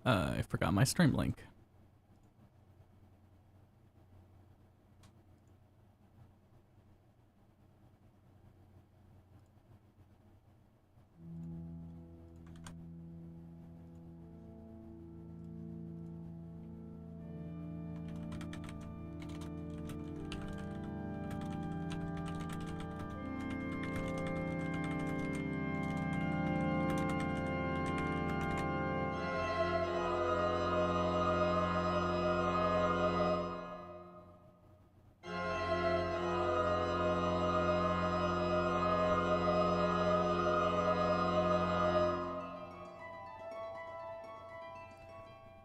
I forgot my stream link.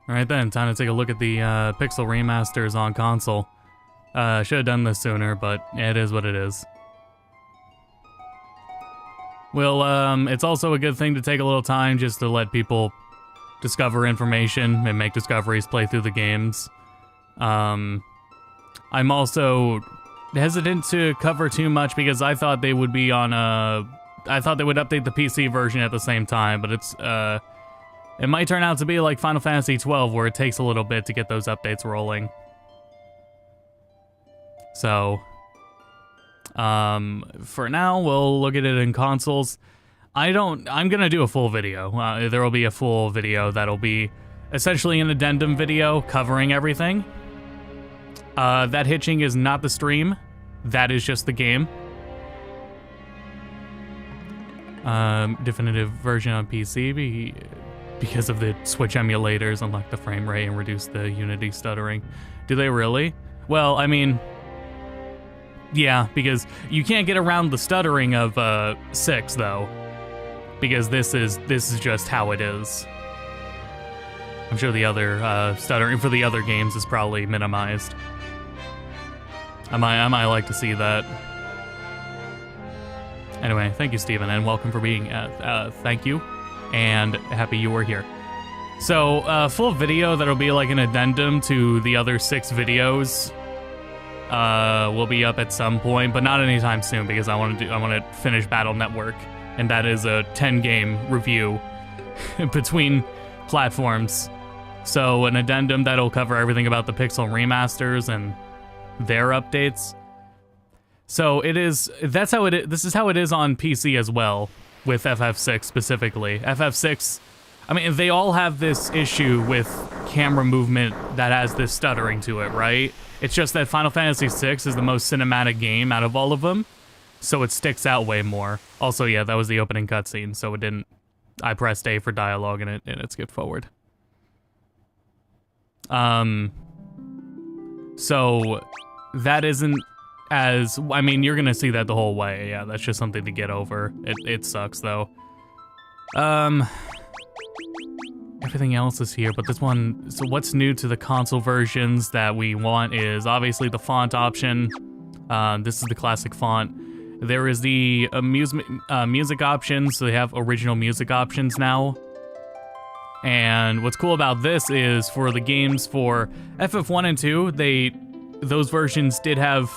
Alright then, time to take a look at the Pixel Remasters on console. Should have done this sooner, but it is what it is. Well, it's also a good thing to take a little time just to let people discover information and make discoveries, play through the games. I'm also hesitant to cover too much because I thought they would be on I thought they would update the PC version at the same time, but it's, it might turn out to be like Final Fantasy XII, where it takes a little bit to get those updates rolling. So, for now, we'll look at it in consoles. I'm gonna do a full video. There will be a full video that'll be essentially an addendum video covering everything. That hitching is not the stream. That is just the game. Definitive version on PC because of the Switch emulators unlock the frame rate and reduce the Unity stuttering. Do they really? Well, I mean, yeah, because you can't get around the stuttering of 6 though, because this is just how it is. I'm sure the other stuttering for the other games is probably minimized. I might like to see that. Anyway, thank you, Steven, and welcome for being. Thank you, and happy you were here. So, full video that'll be like an addendum to the other 6 videos. Will be up at some point, but not anytime soon because I want to finish Battle Network, and that is a 10-game review between platforms. So, an addendum that'll cover everything about the Pixel Remasters and their updates. So this is how it is on PC as well, with FF6 specifically. FF6, I mean, they all have this issue with camera movement that has this stuttering to it, right? It's just that Final Fantasy VI is the most cinematic game out of all of them, so it sticks out way more. Also, yeah, that was the opening cutscene, so it didn't... I pressed A for dialogue and it skipped forward. So, that isn't as... I mean, you're gonna see that the whole way. Yeah, that's just something to get over. It sucks, though. Everything else is here, but this one... So what's new to the console versions that we want is obviously the font option. This is the classic font. There is the music options, so they have original music options now. And what's cool about this is for the games for FF1 and 2, those versions did have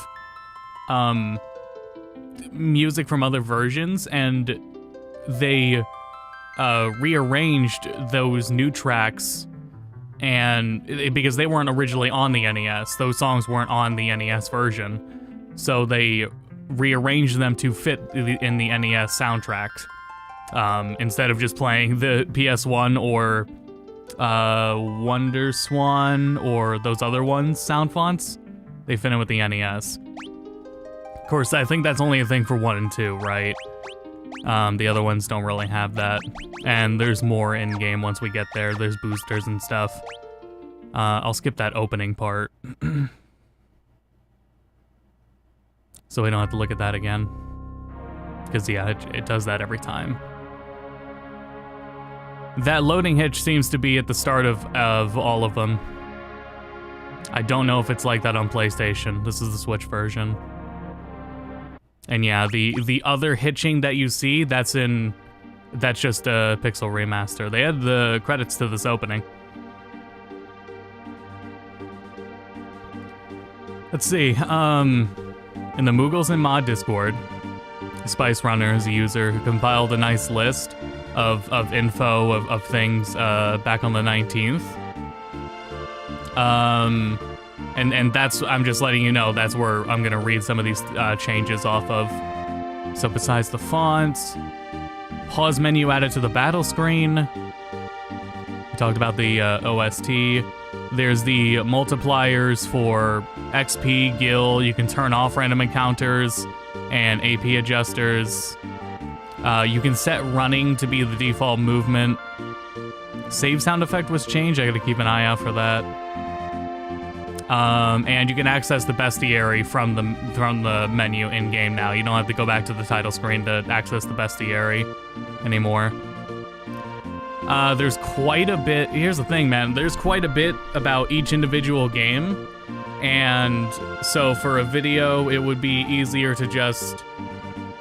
music from other versions, and they rearranged those new tracks, and because they weren't originally on the NES, those songs weren't on the NES version, so they rearranged them to fit in the NES soundtrack. Instead of just playing the PS1 or Wonder Swan or those other ones sound fonts, they fit in with the NES. Of course, I think that's only a thing for 1 and 2, right? The other ones don't really have that. And there's more in-game once we get there. There's boosters and stuff. I'll skip that opening part. So we don't have to look at that again. Because, yeah, it does that every time. That loading hitch seems to be at the start of all of them. I don't know if it's like that on PlayStation. This is the Switch version. And yeah, the other hitching that you see, that's just a Pixel Remaster. They had the credits to this opening. Let's see, in the Moogles and Mod Discord, Spice Runner is a user who compiled a nice list of info of things back on the 19th. And that's, I'm just letting you know, that's where I'm gonna read some of these changes off of. So besides the fonts, pause menu added to the battle screen. We talked about the OST. There's the multipliers for XP, gil. You can turn off random encounters and AP adjusters. You can set running to be the default movement. Save sound effect was changed. I gotta keep an eye out for that. And you can access the bestiary from the menu in game now. You don't have to go back to the title screen to access the bestiary anymore. There's quite a bit. Here's the thing, man. There's quite a bit about each individual game, and so for a video, it would be easier to just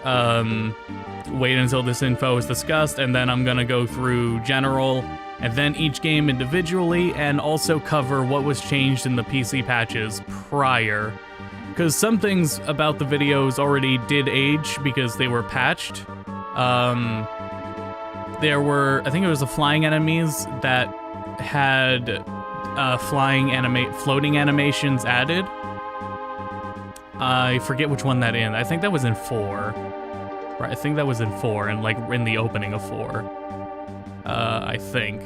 wait until this info is discussed, and then I'm gonna go through general, and then each game individually, and also cover what was changed in the PC patches prior. Because some things about the videos already did age because they were patched. There were, I think it was the flying enemies that had floating animations added. I forget which one that in. I think that was in 4. Right, I think that was in 4, and like in the opening of 4. I think.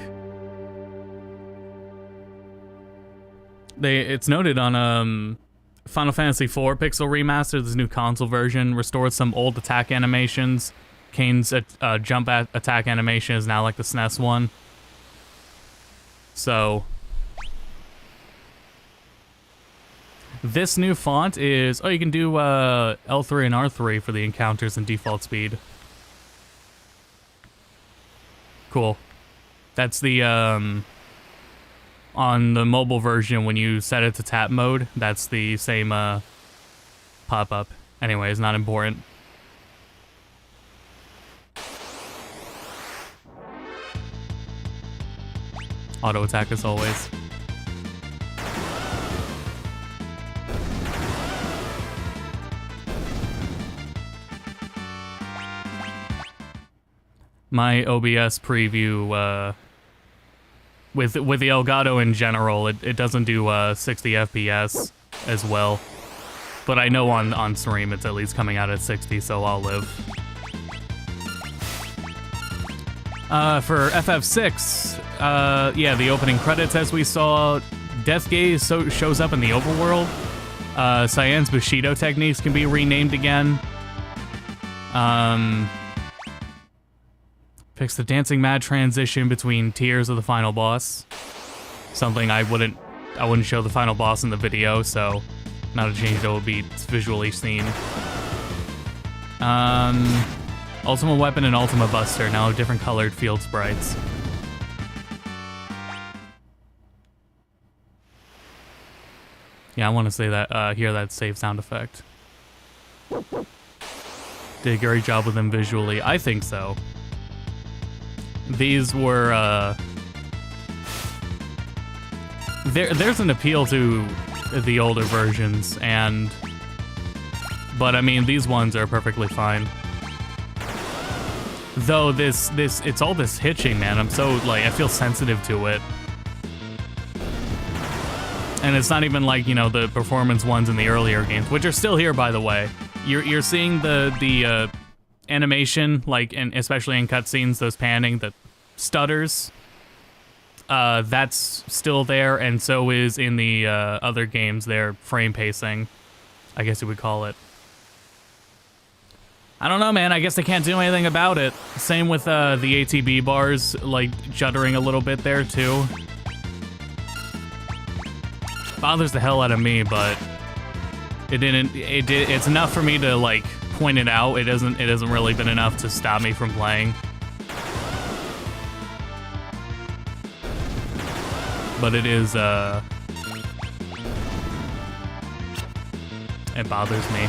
It's noted on Final Fantasy IV Pixel Remaster, this new console version, restored some old attack animations. Kane's jump attack animation is now like the SNES one. So this new font is, oh, you can do L3 and R3 for the encounters and default speed. Cool. That's the, on the mobile version, when you set it to tap mode, that's the same pop-up. Anyways, not important. Auto attack as always. My OBS preview, with the Elgato in general, it doesn't do 60 FPS as well. But I know on stream it's at least coming out at 60, so I'll live. For FF6, yeah, the opening credits, as we saw, Death Gaze shows up in the overworld. Cyan's Bushido techniques can be renamed again. Fix the dancing mad transition between tiers of the final boss. Something I wouldn't show the final boss in the video, so not a change that will be visually seen. Ultima Weapon and Ultima Buster now have different colored field sprites. Yeah, I want to say that, hear that save sound effect. Did a great job with them visually. I think so. These were, there's an appeal to the older versions, but I mean, these ones are perfectly fine. Though it's all this hitching, man. I'm so, like, I feel sensitive to it. And it's not even like, you know, the performance ones in the earlier games, which are still here, by the way. You're seeing the animation, like, and especially in cutscenes, those panning, the stutters. That's still there, and so is in the other games, their frame pacing, I guess you would call it. I don't know, man. I guess they can't do anything about it. Same with the ATB bars, like, juddering a little bit there, too. Bothers the hell out of me, but it's enough for me to, like, point it out. It hasn't really been enough to stop me from playing. But it is, it bothers me.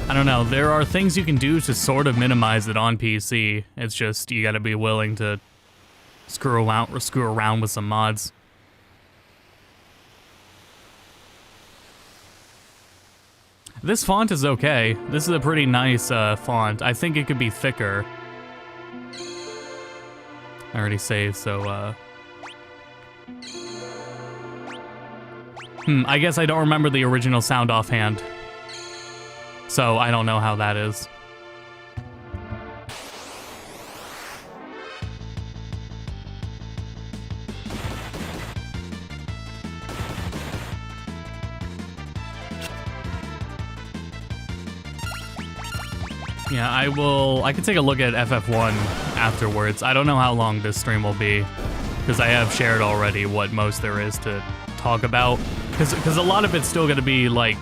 I don't know, there are things you can do to sort of minimize it on PC. It's just, you gotta be willing to screw around with some mods. This font is okay. This is a pretty nice font. I think it could be thicker. I already saved, so I guess I don't remember the original sound offhand. So I don't know how that is. Yeah, I can take a look at FF1 afterwards. I don't know how long this stream will be, because I have shared already what most there is to talk about. Because a lot of it's still going to be, like,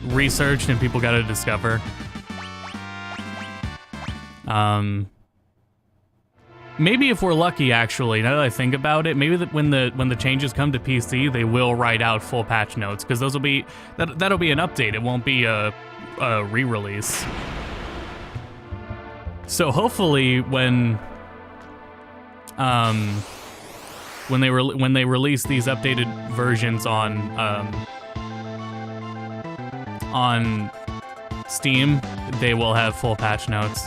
researched and people got to discover. Maybe if we're lucky, actually, now that I think about it, maybe when the changes come to PC, they will write out full patch notes, because those will be that'll be an update. It won't be a re-release. So hopefully when they release these updated versions on Steam, they will have full patch notes.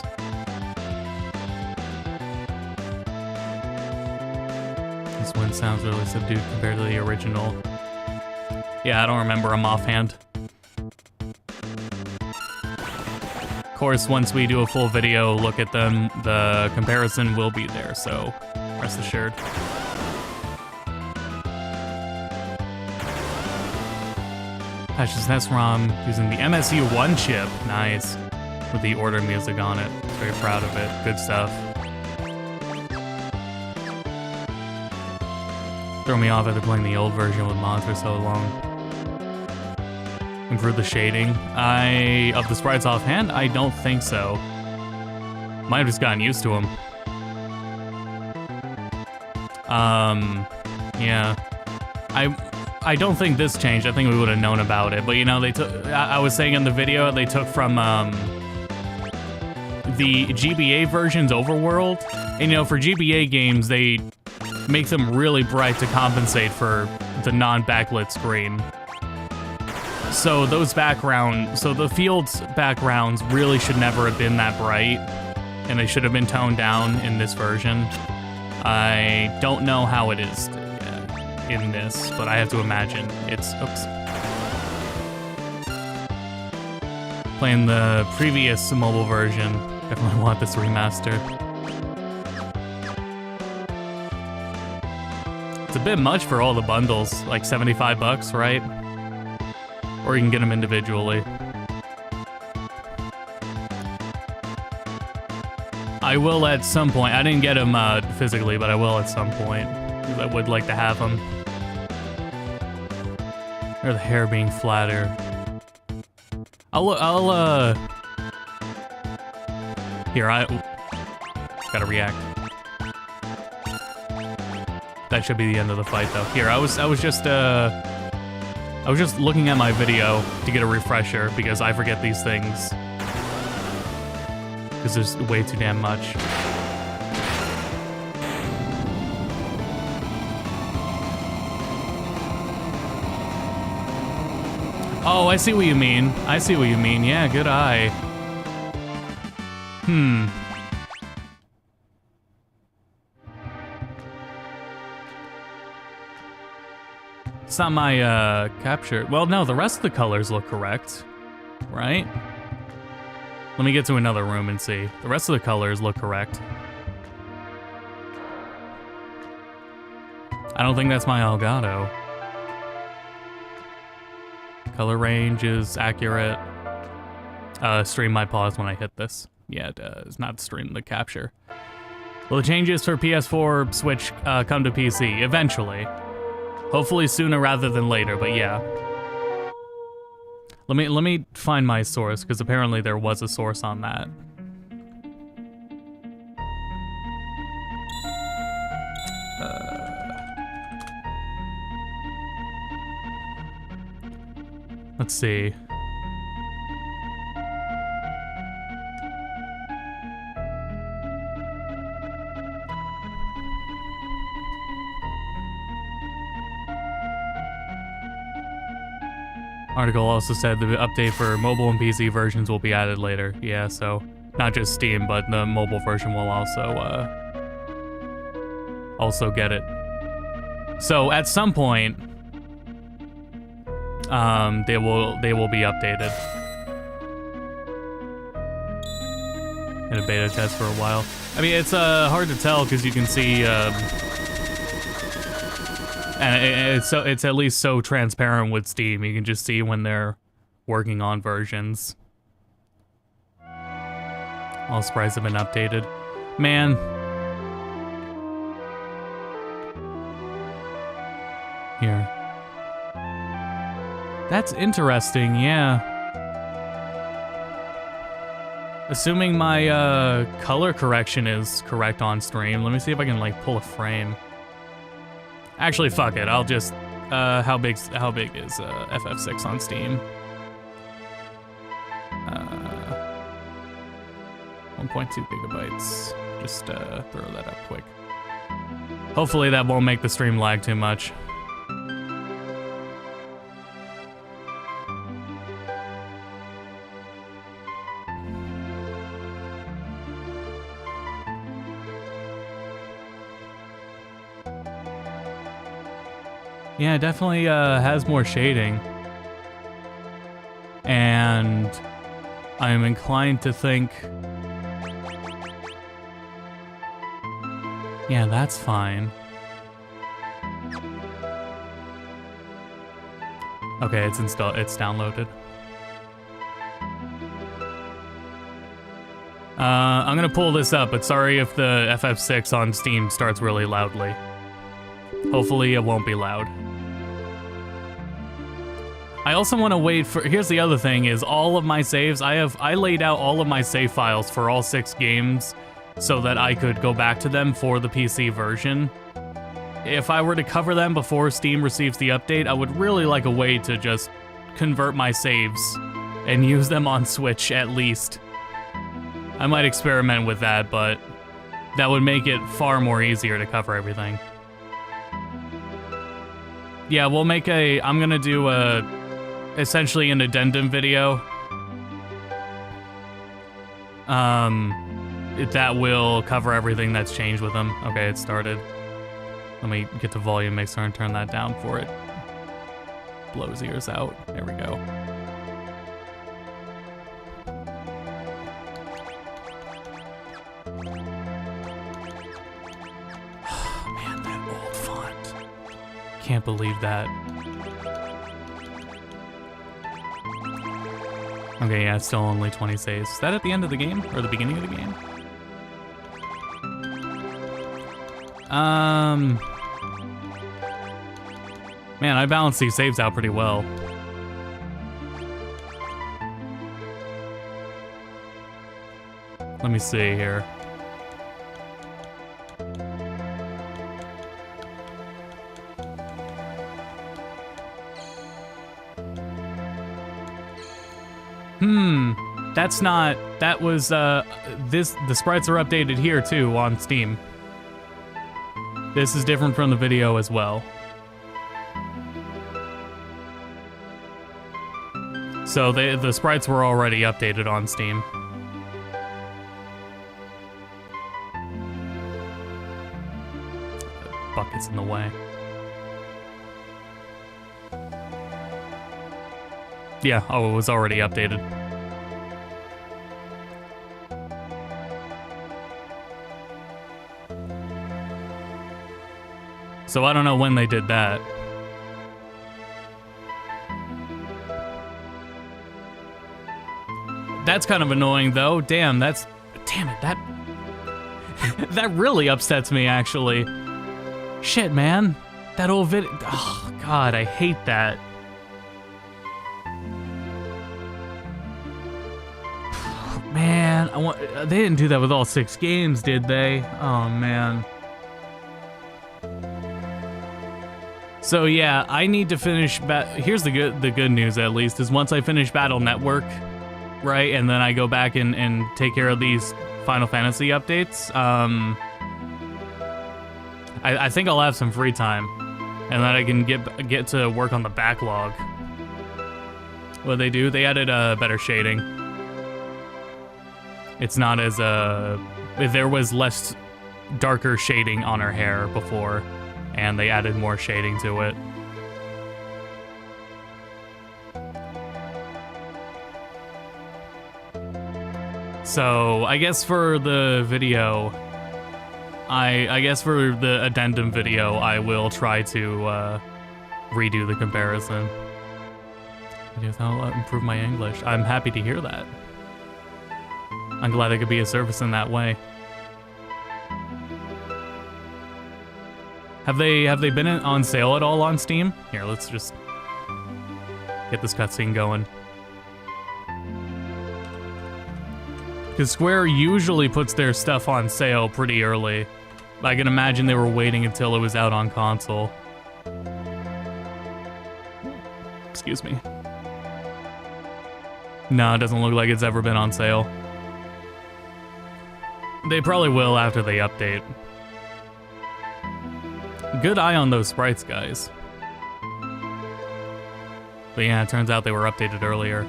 This one sounds really subdued compared to the original. Yeah, I don't remember them offhand. Of course, once we do a full video look at them, the comparison will be there, so rest assured. Patches SROM using the MSU1 chip. Nice. With the order music on it. Very proud of it. Good stuff. Throw me off after playing the old version with mods for so long. Improve the shading. Of the sprites offhand, I don't think so. Might have just gotten used to them. Yeah. I don't think this changed. I think we would have known about it. But you know, they took. I was saying in the video they took from the GBA version's overworld. And you know, for GBA games, they make them really bright to compensate for the non-backlit screen. So those the field's backgrounds really should never have been that bright, and they should have been toned down in this version. I don't know how it is in this, but I have to imagine it's, oops. Playing the previous mobile version, definitely want this remaster. It's a bit much for all the bundles, like 75 bucks, right? Or you can get them individually. I will at some point. I didn't get them physically, but I will at some point. Because I would like to have them. Or the hair being flatter. Here, gotta react. That should be the end of the fight, though. Here, I was just looking at my video to get a refresher because I forget these things. Because there's way too damn much. Oh, I see what you mean. I see what you mean. Yeah, good eye. It's not my capture. Well, no, the rest of the colors look correct, right? Let me get to another room and see. The rest of the colors look correct. I don't think that's my Elgato. Color range is accurate. Stream might pause when I hit this. Yeah, it does not stream the capture. Will the changes for PS4 Switch come to PC? Eventually. Hopefully sooner rather than later, but yeah. Let me find my source, because apparently there was a source on that. Let's see. Article also said the update for mobile and PC versions will be added later. Yeah, so not just Steam, but the mobile version will also get it. So at some point, they will be updated. In a beta test for a while. I mean, it's hard to tell because you can see, and it's at least so transparent with Steam. You can just see when they're working on versions. All sprites have been updated. Man. Here. That's interesting, yeah. Assuming my color correction is correct on stream, let me see if I can like pull a frame. Actually, fuck it. I'll just how big is FF6 on Steam? 1.2 gigabytes. Just throw that up quick. Hopefully that won't make the stream lag too much. Yeah, it definitely has more shading. And I'm inclined to think... Yeah, that's fine. Okay, it's installed. It's downloaded. I'm gonna pull this up, but sorry if the FF6 on Steam starts really loudly. Hopefully it won't be loud. I also want to wait for, here's the other thing is all of my saves, I laid out all of my save files for all 6 games so that I could go back to them for the PC version. If I were to cover them before Steam receives the update, I would really like a way to just convert my saves and use them on Switch at least. I might experiment with that, but that would make it far more easier to cover everything. Yeah, we'll make I'm gonna do essentially an addendum video. That will cover everything that's changed with them. Okay, it started. Let me get the volume mixer and turn that down for it. Blows ears out. There we go. Man, that old font. Can't believe that. Okay, yeah, it's still only 20 saves. Is that at the end of the game? Or the beginning of the game? Man, I balanced these saves out pretty well. Let me see here. That's not, that was, the sprites are updated here too on Steam. This is different from the video as well. So the sprites were already updated on Steam. The bucket's in the way. Yeah, oh, it was already updated. So I don't know when they did that. That's kind of annoying though. Damn it, that that really upsets me actually. Shit, man. That old video, oh god, I hate that. Man, they didn't do that with all 6 games, did they? Oh man. So yeah, I need to finish. Here's the good news, at least, is once I finish Battle Network, right, and then I go back and take care of these Final Fantasy updates. I think I'll have some free time, and then I can get to work on the backlog. what they do. They added better shading. It's not as there was less darker shading on her hair before, and they added more shading to it. So I guess for the video, I guess for the addendum video, I will try to redo the comparison. Videos that'll improve my English. I'm happy to hear that. I'm glad I could be a service in that way. Have they been on sale at all on Steam? Here, let's just get this cutscene going. Because Square usually puts their stuff on sale pretty early. I can imagine they were waiting until it was out on console. Excuse me. No, it doesn't look like it's ever been on sale. They probably will after they update. Good eye on those sprites, guys. But yeah, it turns out they were updated earlier.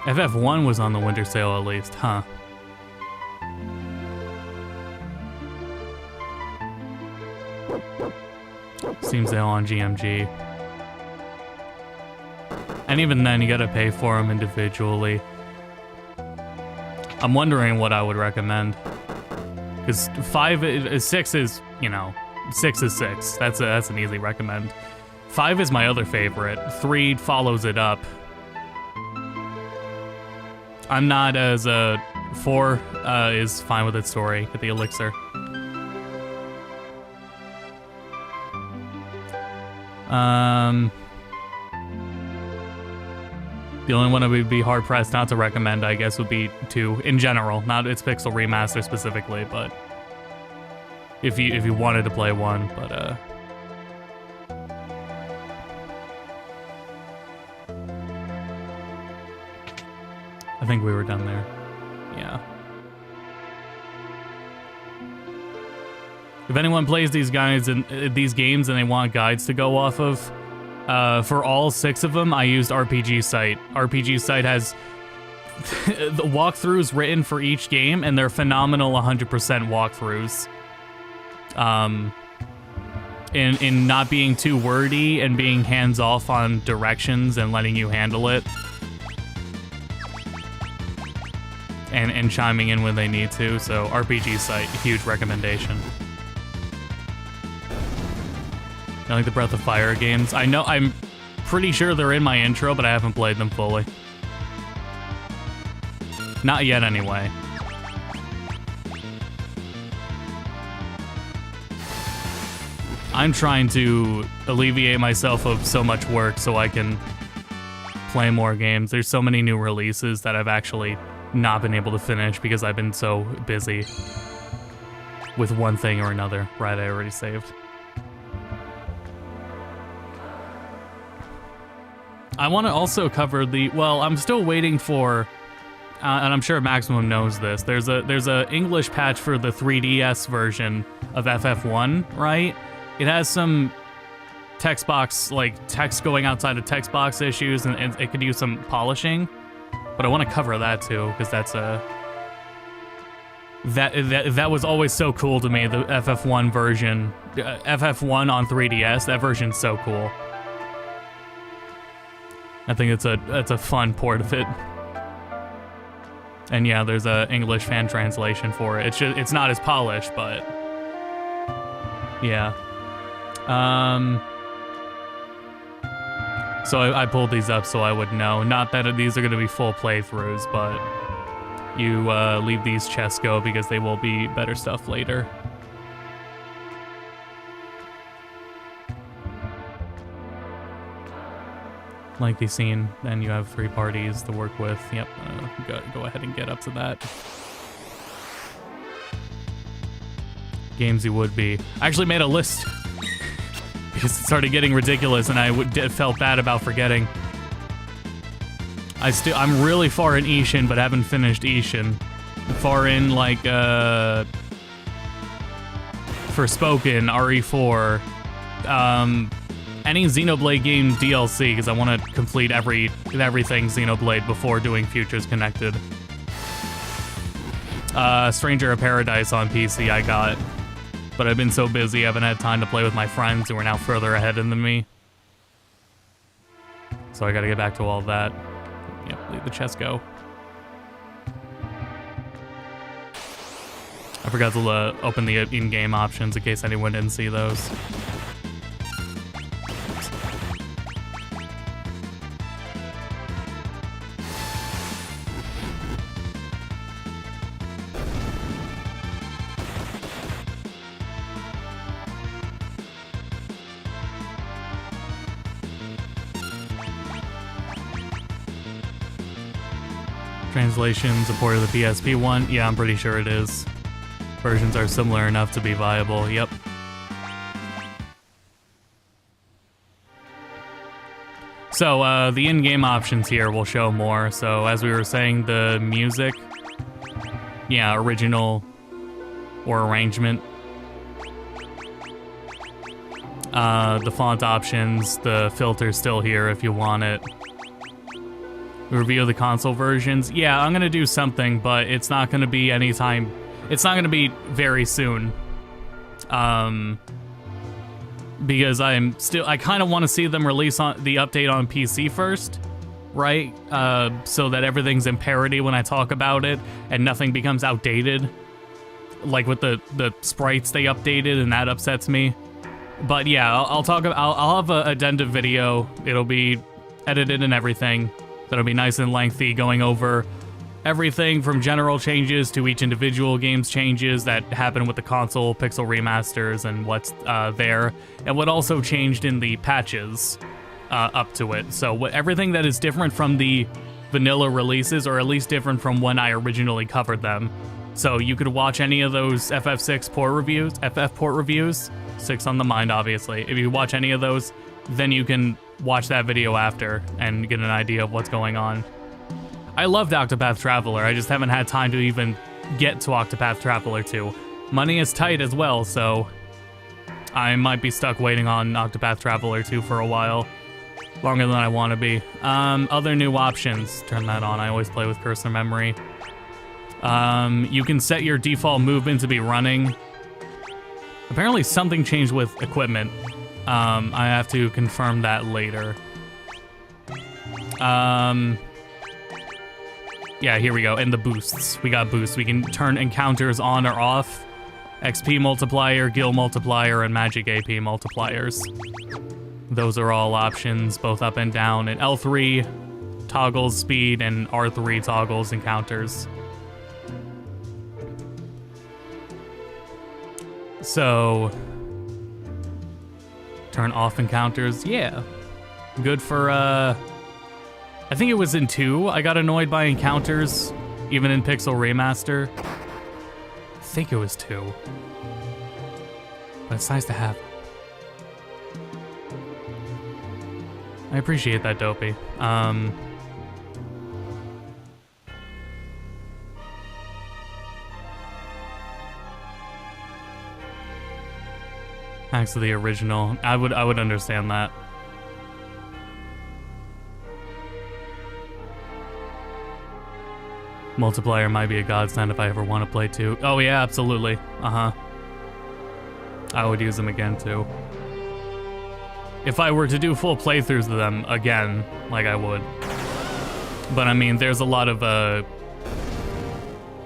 FF1 was on the winter sale at least, huh? Steam sale on GMG. And even then, you gotta pay for them individually. I'm wondering what I would recommend. Because 6 is, you know, 6 is 6. That's an easy recommend. 5 is my other favorite. 3 follows it up. I'm not as 4 is fine with its story. Get the elixir. The only one I would be hard pressed not to recommend, I guess, would be 2 in general, not its Pixel Remaster specifically, but if you wanted to play 1, but I think we were done there. Yeah. If anyone plays these guides and these games and they want guides to go off of, for all 6 of them, I used RPG Site. RPG Site has the walkthroughs written for each game, and they're phenomenal 100% walkthroughs. In not being too wordy and being hands-off on directions and letting you handle it. And chiming in when they need to, so RPG Site, huge recommendation. I like the Breath of Fire games. I know, I'm pretty sure they're in my intro, but I haven't played them fully. Not yet, anyway. I'm trying to alleviate myself of so much work so I can play more games. There's so many new releases that I've actually not been able to finish because I've been so busy with one thing or another. Right, I already saved. I want to also cover the, well, I'm still waiting for, and I'm sure Maximum knows this, there's a English patch for the 3DS version of FF1, right? It has some text box, like text going outside of text box issues, and it could use some polishing. But I want to cover that too, because that's that was always so cool to me, the FF1 version. FF1 on 3DS, that version's so cool. I think it's a fun port of it. And yeah, there's a English fan translation for it. It's not as polished, but yeah. So I pulled these up so I would know. Not that these are going to be full playthroughs, but you leave these chests go because they will be better stuff later. Lengthy scene, then you have 3 parties to work with. Yep, go ahead and get up to that. Games you would be. I actually made a list because it started getting ridiculous and I felt bad about forgetting. I'm really far in Ishin, but haven't finished Ishin. Far in, like, Forspoken, RE4, any Xenoblade game DLC, because I want to complete everything Xenoblade before doing Futures Connected. Stranger of Paradise on PC I got, but I've been so busy I haven't had time to play with my friends who are now further ahead than me. So I gotta get back to all that. Yep, leave the chest go. I forgot to open the in-game options in case anyone didn't see those. Translation supported the PSP one? Yeah, I'm pretty sure it is. Versions are similar enough to be viable, yep. So, the in-game options here will show more. So, as we were saying, the music, yeah, original or arrangement. The font options, the filter's still here if you want it. Review the console versions. Yeah, I'm gonna do something, but it's not gonna be anytime. It's not gonna be very soon. Because I kind of want to see them release on the update on PC first, right? So that everything's in parity when I talk about it and nothing becomes outdated. Like with the sprites they updated, and that upsets me. But yeah, I'll have an addendum video. It'll be edited and everything. That'll be nice and lengthy, going over everything from general changes to each individual game's changes that happen with the console pixel remasters and what's there, and what also changed in the patches up to it. So everything that is different from the vanilla releases, or at least different from when I originally covered them. So you could watch any of those FF6 port reviews, FF port reviews, 6 on the mind obviously. If you watch any of those, then you can watch that video after and get an idea of what's going on. I loved Octopath Traveler, I just haven't had time to even get to Octopath Traveler 2. Money is tight as well, so I might be stuck waiting on Octopath Traveler 2 for a while. Longer than I want to be. Other new options, turn that on, I always play with cursor memory. You can set your default movement to be running. Apparently something changed with equipment. I have to confirm that later. Yeah, here we go, and the boosts. We got boosts. We can turn encounters on or off. XP multiplier, gil multiplier, and magic AP multipliers. Those are all options, both up and down. And L3 toggles speed, and R3 toggles encounters. So, turn off encounters, yeah. Good for, I think it was in 2, I got annoyed by encounters, even in Pixel Remaster. I think it was 2. But it's nice to have. I appreciate that, Dopey. Thanks to the original. I would understand that. Multiplier might be a godsend if I ever want to play 2. Oh yeah, absolutely. Uh-huh. I would use them again too. If I were to do full playthroughs of them again, like I would. But I mean, there's a lot of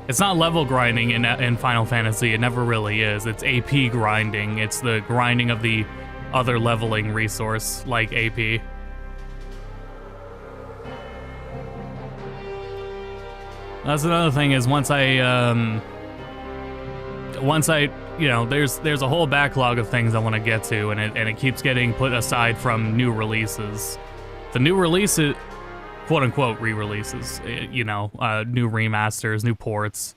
it's not level grinding in Final Fantasy, it never really is. It's AP grinding. It's the grinding of the other leveling resource, like AP. That's another thing is once I, you know, there's a whole backlog of things I want to get to, and it keeps getting put aside from new releases. The new releases, quote-unquote re-releases, you know, new remasters, new ports.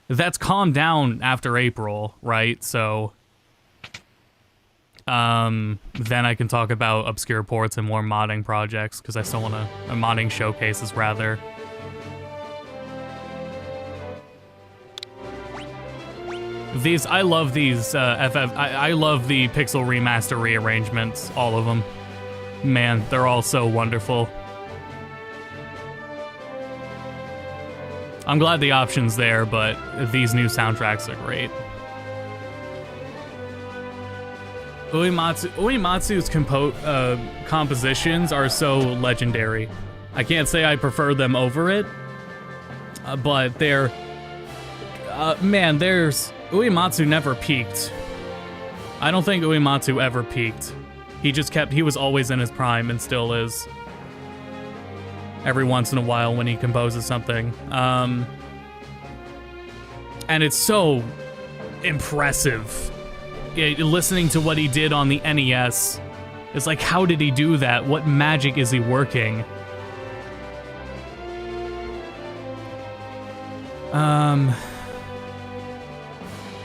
That's calmed down after April, right? So, then I can talk about obscure ports and more modding projects, because I still want to, modding showcases, rather. These, I love these I love the Pixel Remaster rearrangements, all of them. Man, they're all so wonderful. I'm glad the option's there, but these new soundtracks are great. Uematsu's compositions are so legendary. I can't say I prefer them over it, but they're... man, Uematsu never peaked. I don't think Uematsu ever peaked. He was always in his prime and still is. Every once in a while when he composes something. And it's so impressive. Listening to what he did on the NES, it's like, how did he do that? What magic is he working?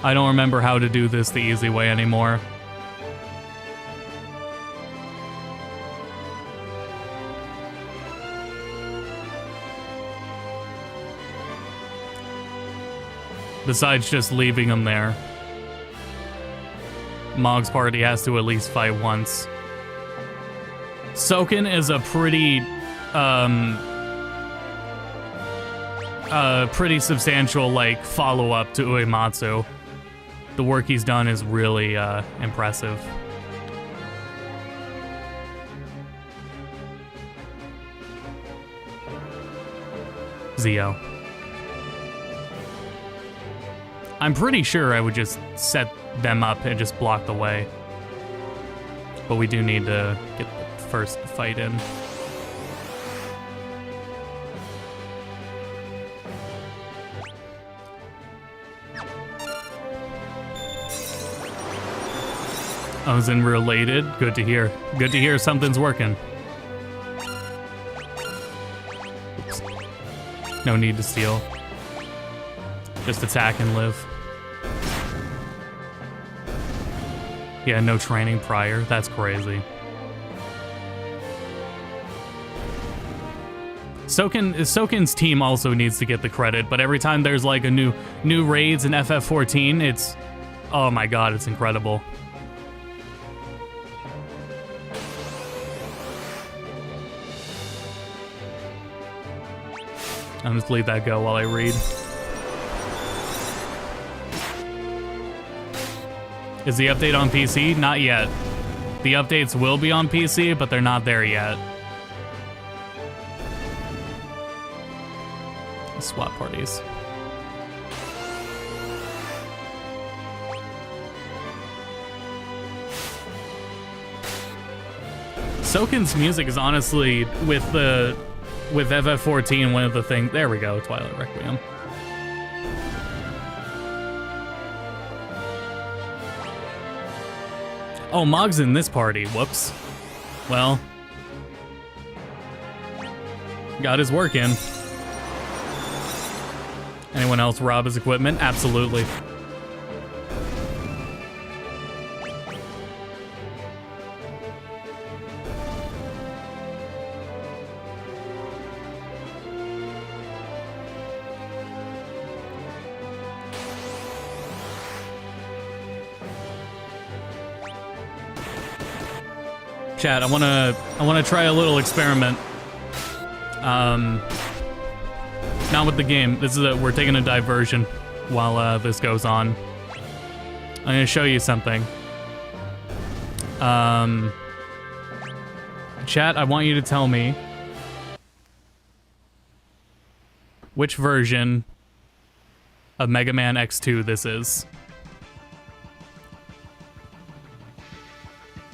I don't remember how to do this the easy way anymore. Besides just leaving him there. Mog's party has to at least fight once. Soken is a pretty substantial, like, follow-up to Uematsu. The work he's done is really impressive. Zio. I'm pretty sure I would just set them up and just block the way. But we do need to get the first fight in. I was in related. Good to hear. Good to hear something's working. Oops. No need to steal. Just attack and live. Yeah, no training prior. That's crazy. Soken's team also needs to get the credit, but every time there's like a new raids in FF14, it's... oh my god, it's incredible. I'm just leave that go while I read. Is the update on PC? Not yet. The updates will be on PC, but they're not there yet. Swap parties. Soken's music is honestly, with FF14, one of the things... there we go, Twilight Requiem. Oh, Mog's in this party. Whoops. Well. Got his work in. Anyone else rob his equipment? Absolutely. Chat, I wanna try a little experiment. Not with the game. This is we're taking a diversion while this goes on. I'm gonna show you something. Chat, I want you to tell me which version of Mega Man X2 this is.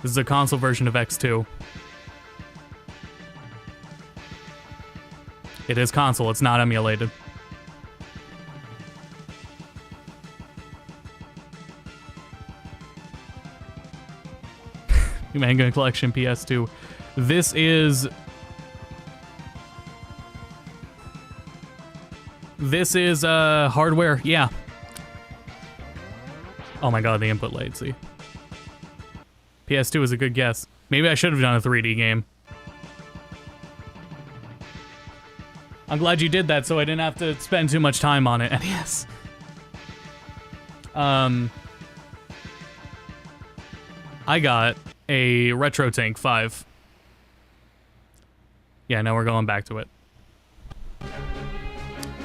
This is a console version of X2. It is console, it's not emulated. Manga Collection PS2. This is hardware, yeah. Oh my god, the input latency. PS2 is a good guess. Maybe I should have done a 3D game. I'm glad you did that so I didn't have to spend too much time on it. NES. I got a RetroTink 5. Yeah, now we're going back to it.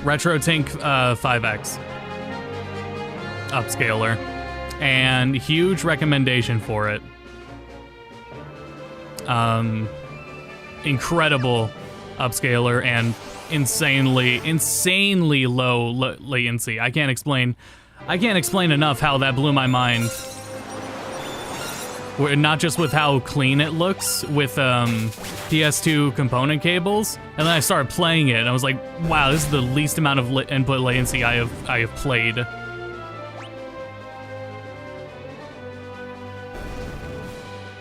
RetroTink 5X. Upscaler. And huge recommendation for it. Incredible upscaler and insanely low latency. I can't explain enough how that blew my mind. Not just with how clean it looks with PS2 component cables, and then I started playing it and I was like, wow, this is the least amount of input latency I have played.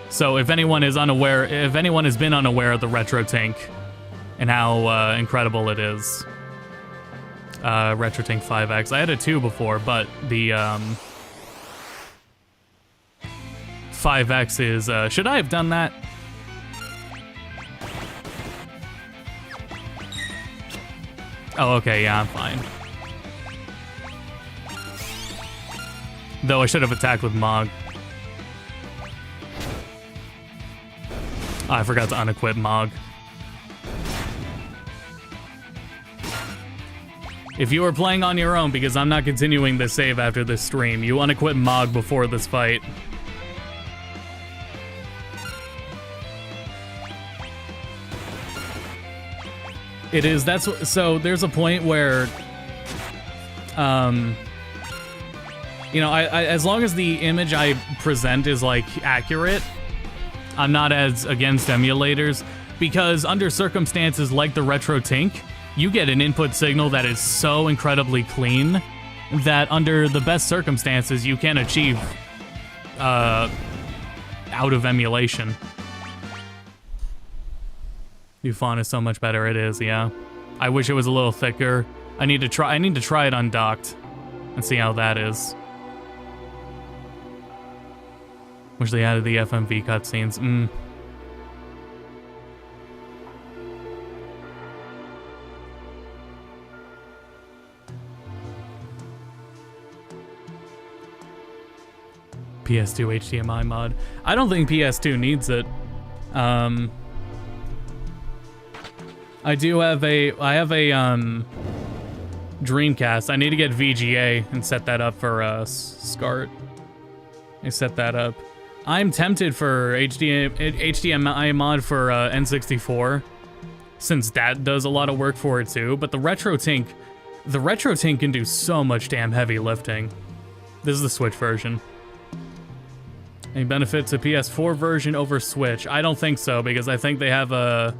So if anyone has been unaware of the RetroTink and how incredible it is, RetroTink 5X. I had a 2 before, but the 5X is, should I have done that? Oh, okay, yeah, I'm fine. Though I should have attacked with Mog. Oh, I forgot to unequip Mog. If you are playing on your own, because I'm not continuing this save after this stream, you unequip Mog before this fight. It is, so there's a point where, you know, as long as the image I present is, like, accurate, I'm not as against emulators, because under circumstances like the RetroTink, you get an input signal that is so incredibly clean that under the best circumstances you can achieve out of emulation. New font is so much better. It is, yeah. I wish it was a little thicker. I need to try it undocked and see how that is. Wish they added the FMV cutscenes. PS2 HDMI mod. I don't think PS2 needs it. I have a Dreamcast. I need to get VGA and set that up for SCART. I set that up. I'm tempted for HDMI mod for N64, since that does a lot of work for it too. But the RetroTink can do so much damn heavy lifting. This is the Switch version. Any benefit to PS4 version over Switch? I don't think so, because I think they have a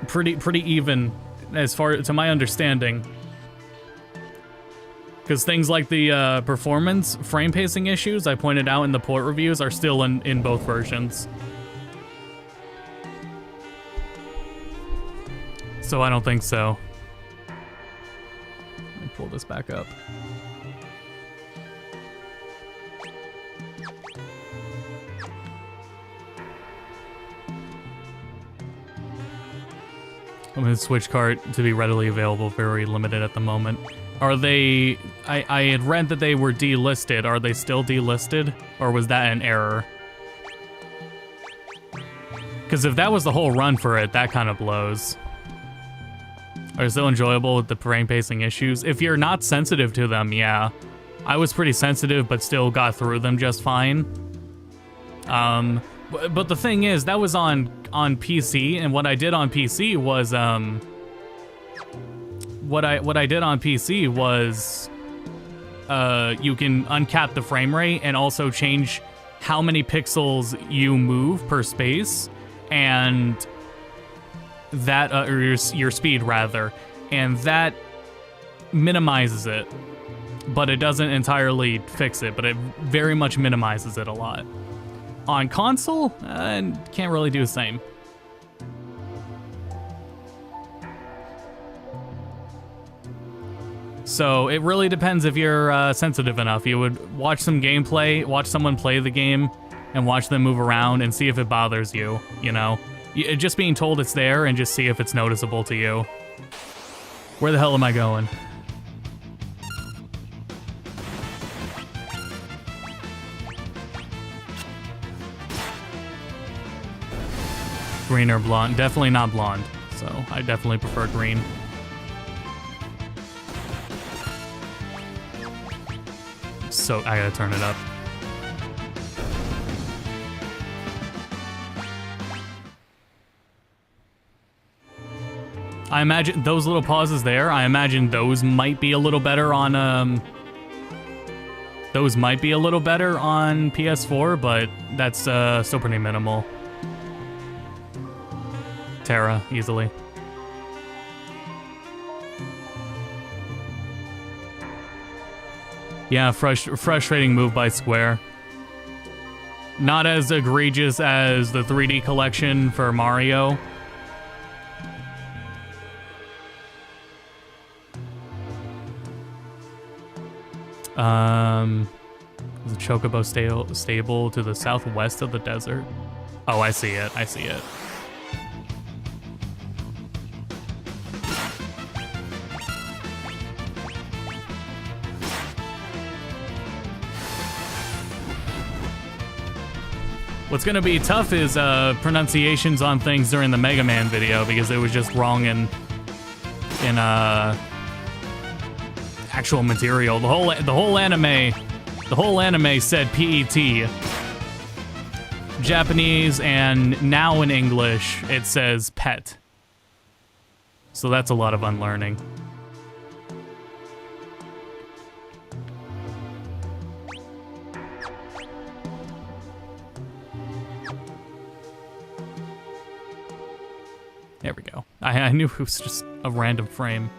pretty even as far to my understanding. Because things like the performance frame pacing issues I pointed out in the port reviews are still in both versions. So I don't think so. Let me pull this back up. I'm gonna Switch cart to be readily available, very limited at the moment. Are they... I had read that they were delisted. Are they still delisted? Or was that an error? Because if that was the whole run for it, that kind of blows. Are they still enjoyable with the frame pacing issues? If you're not sensitive to them, yeah. I was pretty sensitive, but still got through them just fine. But the thing is, that was on PC, and what I did on PC was, what I did on PC was, you can uncap the frame rate and also change how many pixels you move per space, and that, or your speed rather, and that minimizes it, but it doesn't entirely fix it, but it very much minimizes it a lot. On console, can't really do the same. So it really depends if you're sensitive enough. You would watch some gameplay, watch someone play the game, and watch them move around and see if it bothers you, you know? Just being told it's there and just see if it's noticeable to you. Where the hell am I going? Green or blonde? Definitely not blonde. So I definitely prefer green. So I gotta turn it up. I imagine those little pauses there, I imagine those might be a little better on, those might be a little better on PS4, but that's still pretty minimal. Terra, easily. Yeah, frustrating move by Square. Not as egregious as the 3D collection for Mario. The Chocobo stable to the southwest of the desert. Oh, I see it. I see it. What's gonna be tough is pronunciations on things during the Mega Man video because it was just wrong in actual material. The whole anime said PET. Japanese and now in English it says pet. So that's a lot of unlearning. There we go. I knew it was just a random frame.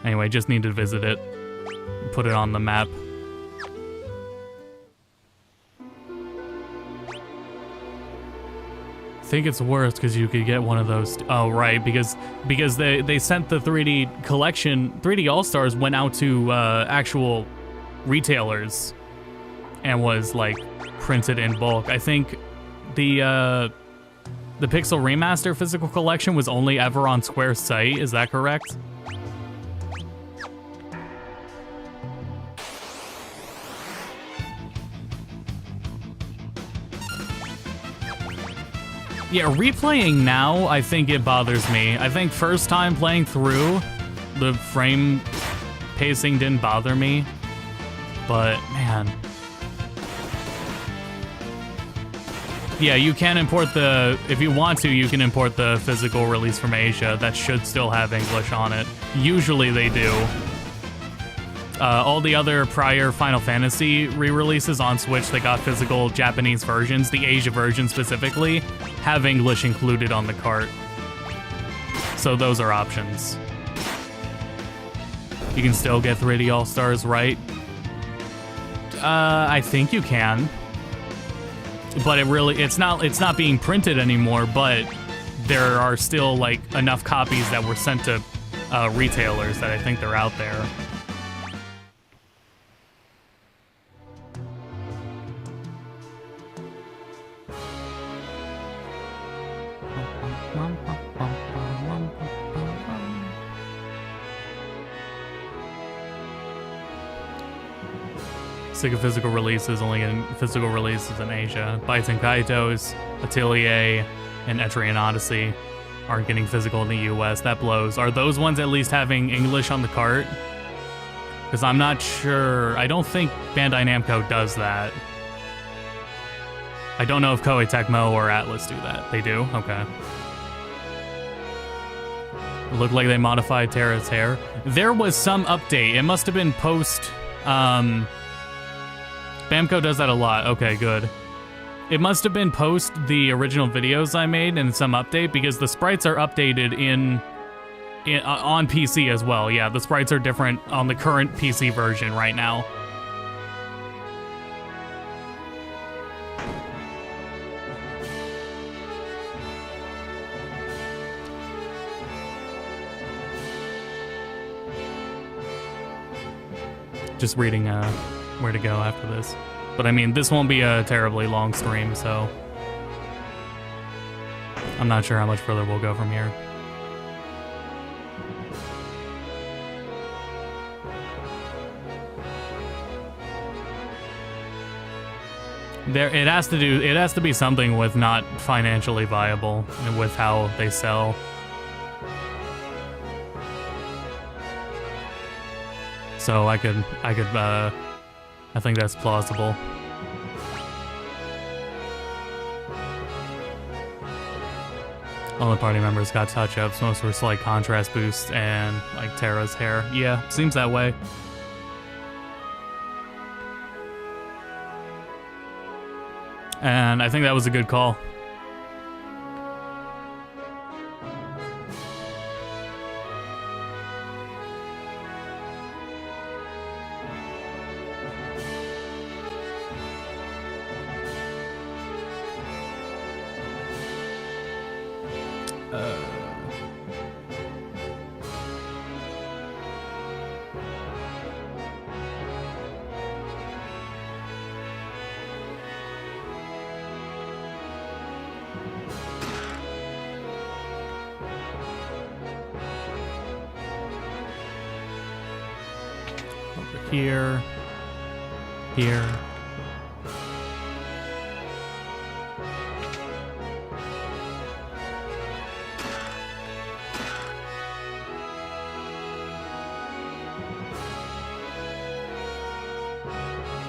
Anyway, just need to visit it. Put it on the map. I think it's worse because you could get one of those. Oh, right, because they sent the 3D collection. 3D All-Stars went out to actual retailers and was like printed in bulk. I think the Pixel Remaster physical collection was only ever on Square's site. Is that correct? Yeah, replaying now, I think it bothers me. I think first time playing through, the frame pacing didn't bother me. But, man. Yeah, you can import if you want to, you can import the physical release from Asia. That should still have English on it. Usually they do. All the other prior Final Fantasy re-releases on Switch that got physical Japanese versions, the Asia version specifically, have English included on the cart. So those are options. You can still get 3D All-Stars, right? I think you can. But it's not being printed anymore, but there are still like enough copies that were sent to retailers that I think they're out there. Sick of physical releases, only getting physical releases in Asia. Bites and Kaitos, Atelier, and Etrian Odyssey aren't getting physical in the US. That blows. Are those ones at least having English on the cart? Because I'm not sure. I don't think Bandai Namco does that. I don't know if Koei Tecmo or Atlas do that. They do? Okay. It looked like they modified Terra's hair. There was some update. It must have been post... Bamco does that a lot. Okay, good. It must have been post the original videos I made and some update because the sprites are updated on PC as well. Yeah, the sprites are different on the current PC version right now. Just reading where to go after this. But I mean, this won't be a terribly long stream, so I'm not sure how much further we'll go from here. It has to be something with not financially viable and with how they sell. So I think that's plausible. All the party members got touch-ups, most were slight contrast boost and like Terra's hair. Yeah, seems that way. And I think that was a good call. Here. Here.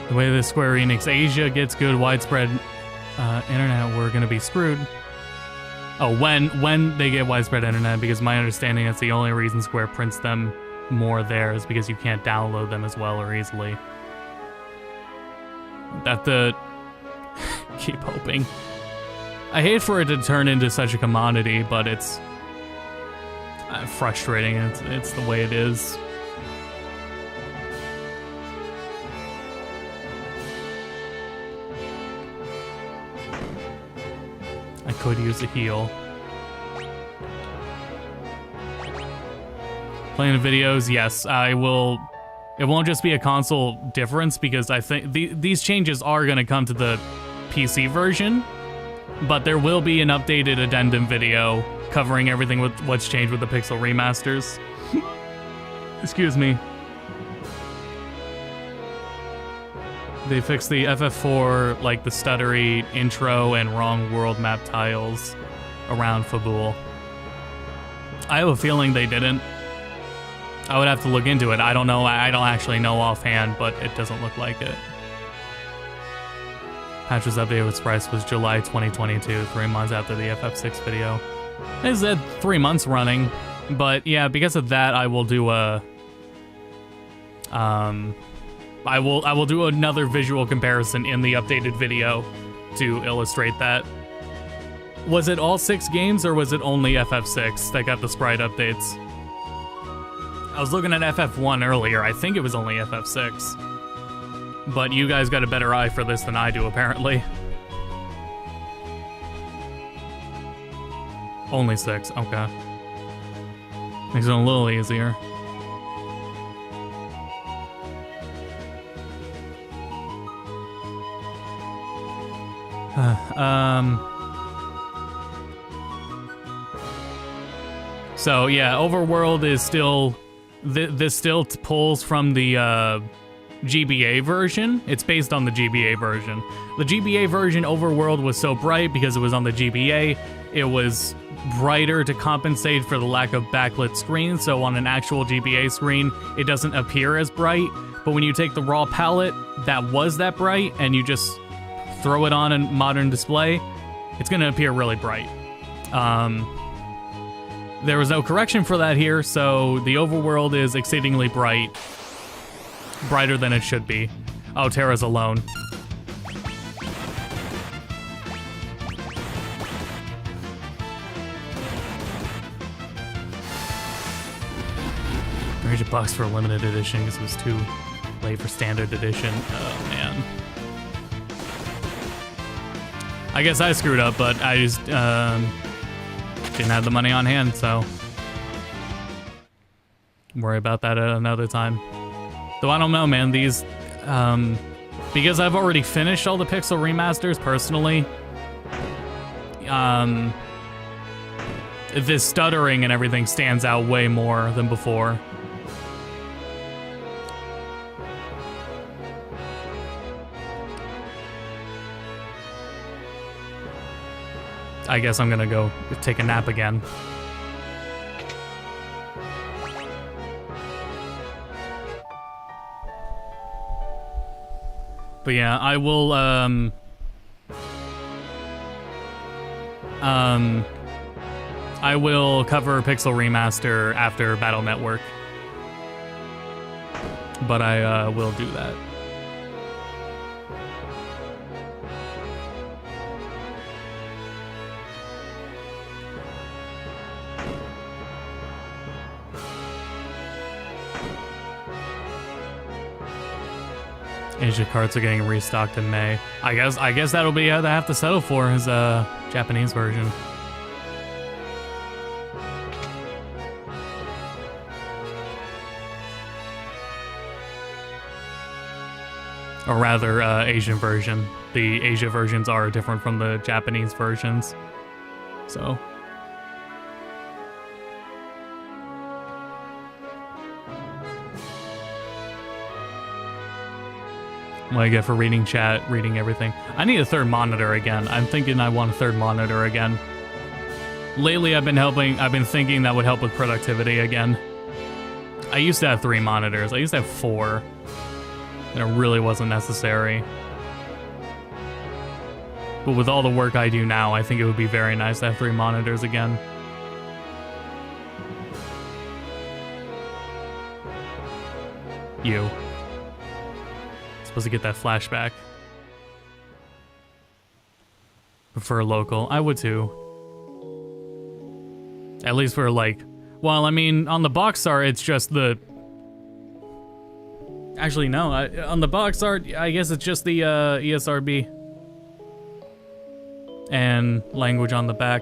The way the Square Enix Asia gets good widespread internet, we're gonna be screwed. Oh, when they get widespread internet, because my understanding that's the only reason Square prints them more there is because you can't download them as well or easily. Have to keep hoping. I hate for it to turn into such a commodity, but it's frustrating. It's the way it is. I could use a heal. Playing the videos, yes, I will. It won't just be a console difference because I think these changes are going to come to the PC version, but there will be an updated addendum video covering everything with what's changed with the Pixel remasters. Excuse me. They fixed the FF4, like the stuttery intro and wrong world map tiles around Fabul. I have a feeling they didn't. I would have to look into it. I don't know. I don't actually know offhand, but it doesn't look like it. Patch's update with price was July 2022, 3 months after the FF6 video. It said 3 months running, but yeah, because of that, I will do a. I will do another visual comparison in the updated video to illustrate that. Was it all 6 games or was it only FF6 that got the sprite updates? I was looking at FF1 earlier. I think it was only FF6. But you guys got a better eye for this than I do, apparently. Only 6, okay. Makes it a little easier. So yeah, Overworld is still... This still pulls from the GBA version. It's based on the GBA version. The GBA version, Overworld, was so bright because it was on the GBA. It was brighter to compensate for the lack of backlit screen, so on an actual GBA screen, it doesn't appear as bright. But when you take the raw palette that was that bright and you just throw it on a modern display, it's going to appear really bright. There was no correction for that here, so the overworld is exceedingly bright. Brighter than it should be. Oh, Terra's alone. $300 for a limited edition because it was too late for standard edition. Oh, man. I guess I screwed up, but I just, didn't have the money on hand, so worry about that at another time. Though I don't know, man, these, because I've already finished all the Pixel remasters personally, this stuttering and everything stands out way more than before. I guess I'm gonna go take a nap again. But yeah, I will, I will cover Pixel Remaster after Battle Network. But I will do that. Asia carts are getting restocked in May. I guess that'll be how they have to settle for is a Japanese version. Or rather, Asian version. The Asia versions are different from the Japanese versions. So. What I get for reading chat, reading everything. I need a third monitor again. I'm thinking I want a third monitor again. Lately, I've been thinking that would help with productivity again. I used to have 3 monitors. I used to have 4. And it really wasn't necessary. But with all the work I do now, I think it would be very nice to have 3 monitors again. You. Supposed to get that flashback. Prefer local. I would too. At least for like... Well, I mean, on the box art, it's just the... Actually, no. On the box art, I guess it's just the ESRB. And language on the back.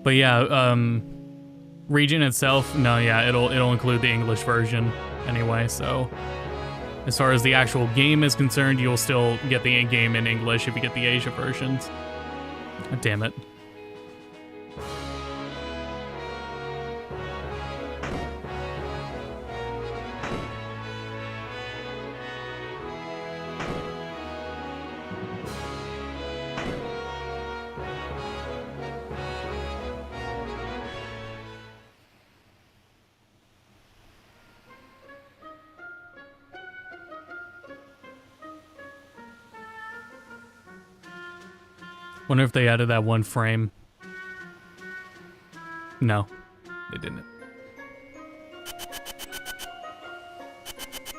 But yeah, region itself, no, yeah, it'll include the English version anyway, so... As far as the actual game is concerned, you'll still get the game in English if you get the Asia versions. Oh, damn it. Wonder if they added that one frame. No, they didn't.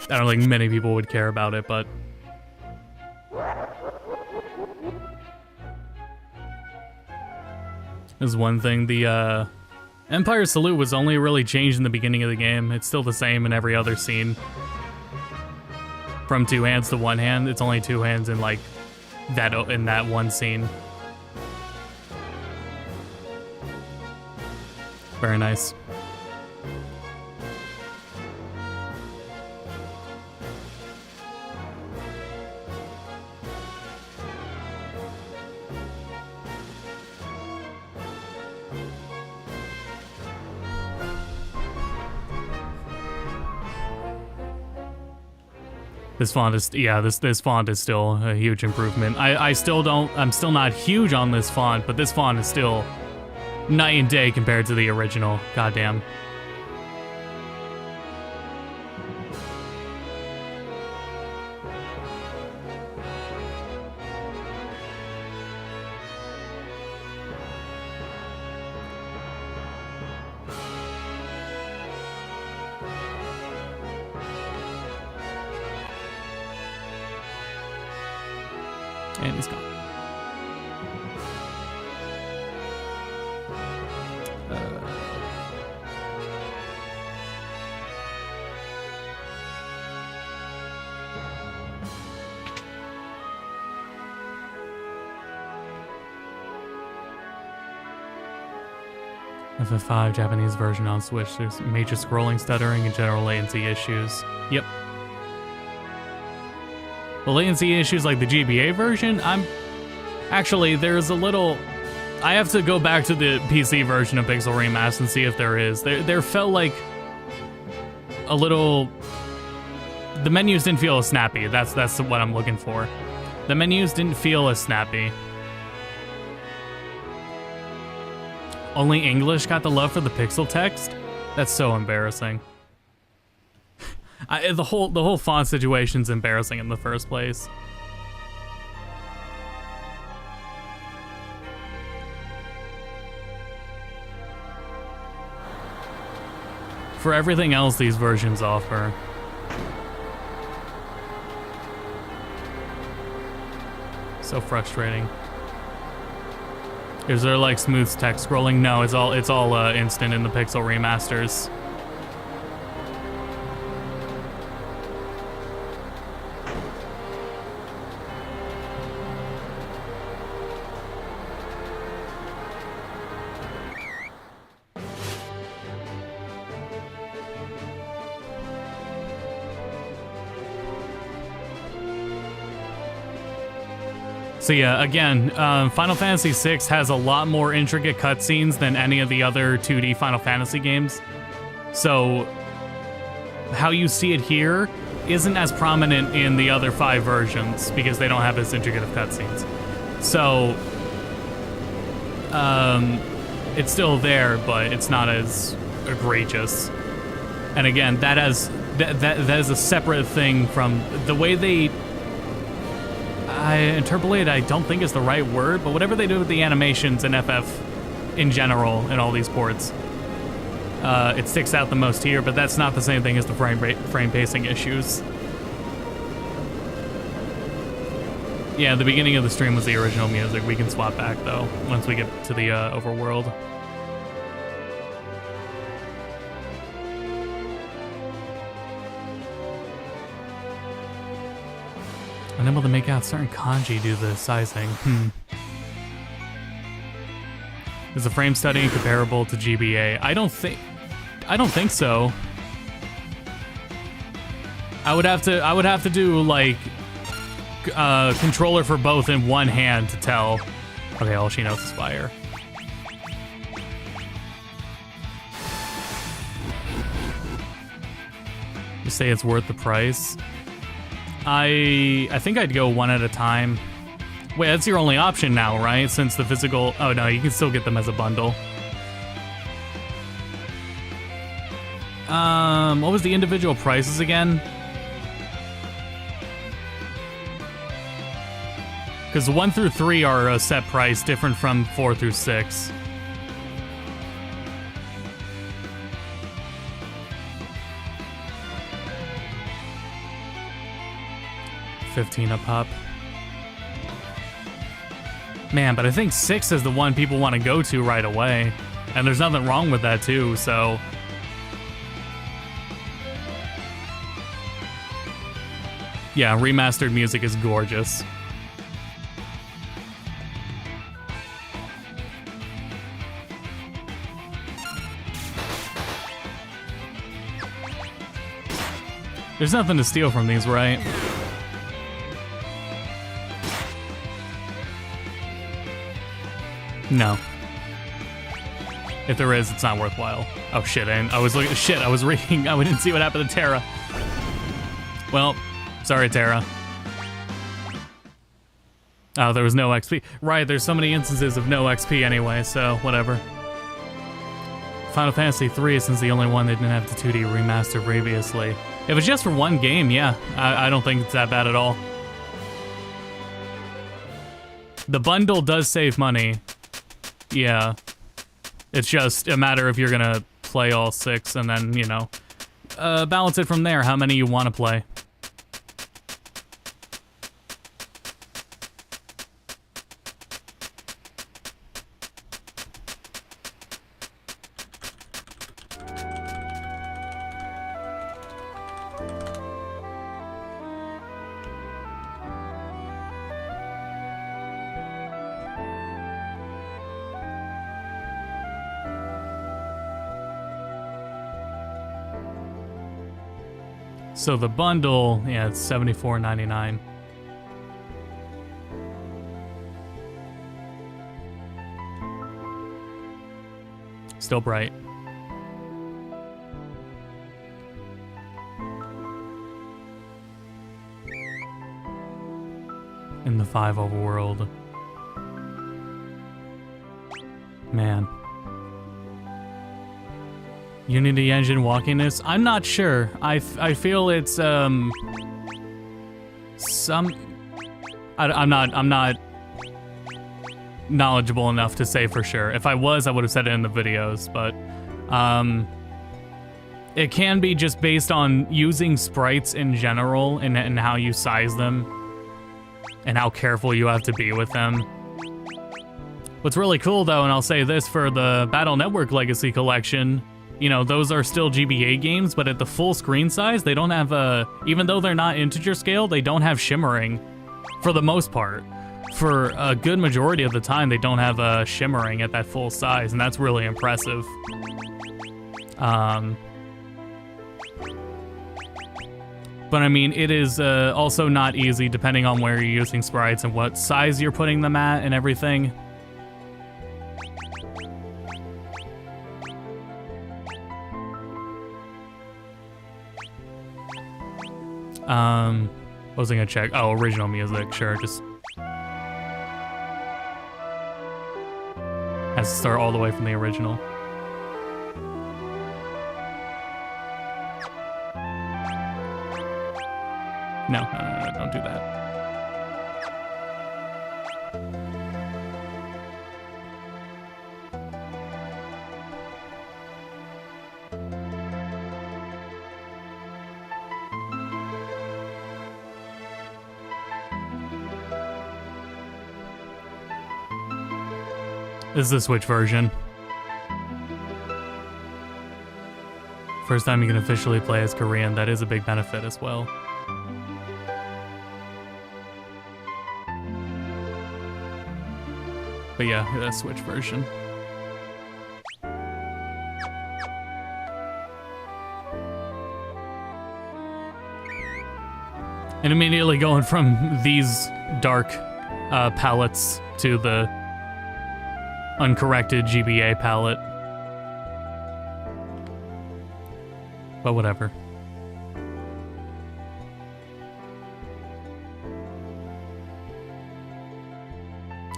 I don't think many people would care about it, but... There's one thing, the Empire Salute was only really changed in the beginning of the game. It's still the same in every other scene. From 2 hands to 1 hand, it's only 2 hands in like that one scene. Very nice. This font is, yeah, this font is still a huge improvement. I'm still not huge on this font, but this font is still night and day compared to the original. Goddamn. And he's gone. FF5 Japanese version on Switch. There's major scrolling, stuttering, and general latency issues. Yep. The latency issues like the GBA version, actually, there's a little... I have to go back to the PC version of Pixel Remaster and see if there is. There felt like a little the menus didn't feel as snappy. That's what I'm looking for. The menus didn't feel as snappy. Only English got the love for the pixel text? That's so embarrassing. The whole font situation's embarrassing in the first place. For everything else these versions offer. So frustrating. Is there like smooth text scrolling? No, it's all instant in the Pixel remasters. So yeah, again, Final Fantasy VI has a lot more intricate cutscenes than any of the other 2D Final Fantasy games. So how you see it here isn't as prominent in the other 5 versions because they don't have as intricate of cutscenes. So it's still there, but it's not as egregious. And again, that is a separate thing from the way they... interpolate, I don't think is the right word, but whatever they do with the animations in FF in general in all these ports, it sticks out the most here, but that's not the same thing as the frame pacing issues. Yeah, the beginning of the stream was the original music. We can swap back, though, once we get to the overworld. Unable to make out certain kanji due to the sizing. Is the frame studying comparable to GBA? I don't think so. I would have to do like controller for both in one hand to tell. Okay, all she knows is fire. You say it's worth the price? I think I'd go one at a time. Wait, that's your only option now, right? Since the physical... Oh, no, you can still get them as a bundle. What was the individual prices again? Because 1 through 3 are a set price, different from 4 through 6. $15 a pop. Man, but I think 6 is the one people want to go to right away. And there's nothing wrong with that too, so... Yeah, remastered music is gorgeous. There's nothing to steal from these, right? No. If there is, it's not worthwhile. Oh shit, I was looking. Shit, I was reading. I didn't see what happened to Terra. Well, sorry, Terra. Oh, there was no XP. Right, there's so many instances of no XP anyway, so whatever. Final Fantasy III isn't the only one that didn't have the 2D remaster previously. If it's just for one game, yeah, I don't think it's that bad at all. The bundle does save money. Yeah. It's just a matter if you're gonna play all 6 and then, you know, balance it from there, how many you want to play. So the bundle, yeah, it's $74.99. Still bright. 5 overworld. Man. Unity engine walkiness? I'm not sure. I feel it's I'm not knowledgeable enough to say for sure. If I was, I would have said it in the videos, but it can be just based on using sprites in general and how you size them and how careful you have to be with them. What's really cool though, and I'll say this for the Battle Network Legacy Collection, you know, those are still GBA games, but at the full screen size, they don't have even though they're not integer scale, they don't have shimmering for the most part. For a good majority of the time, they don't have shimmering at that full size, and that's really impressive. But I mean, it is also not easy depending on where you're using sprites and what size you're putting them at and everything. What was I gonna check? Oh, original music, sure, just has to start all the way from the original. No, don't do that. This is the Switch version. First time you can officially play as Korean, that is a big benefit as well. But yeah, the Switch version. And immediately going from these dark palettes to the uncorrected GBA palette. But whatever.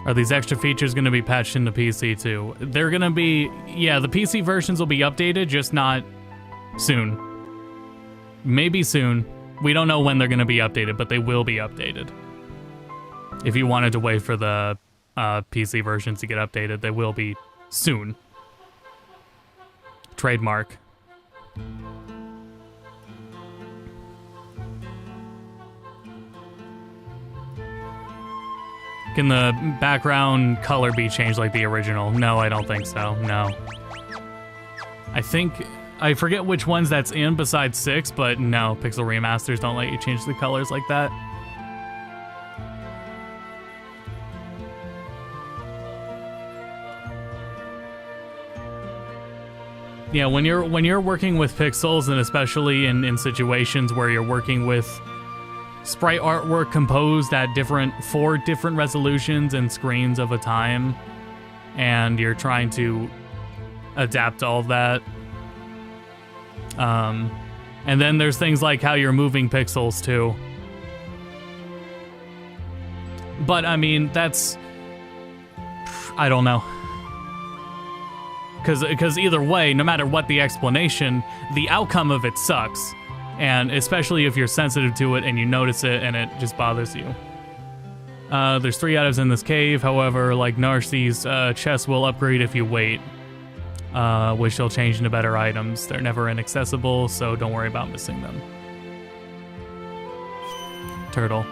Are these extra features going to be patched into PC too? They're going to be, yeah, the PC versions will be updated, just not soon. Maybe soon. We don't know when they're going to be updated, but they will be updated. If you wanted to wait for the PC versions to get updated, they will be soon. Trademark. Can the background color be changed like the original? No, I don't think so. No. I forget which ones that's in besides 6, but no, Pixel Remasters don't let you change the colors like that. Yeah, when you're working with pixels, and especially in situations where you're working with sprite artwork composed at 4 different resolutions and screens of a time, and you're trying to adapt all of that. And then there's things like how you're moving pixels too. But I mean, that's, I don't know. Because either way, no matter what the explanation, the outcome of it sucks. And especially if you're sensitive to it and you notice it and it just bothers you. There's 3 items in this cave, however, like Narcy's chest will upgrade if you wait. Which they'll change into better items. They're never inaccessible, so don't worry about missing them. Turtle.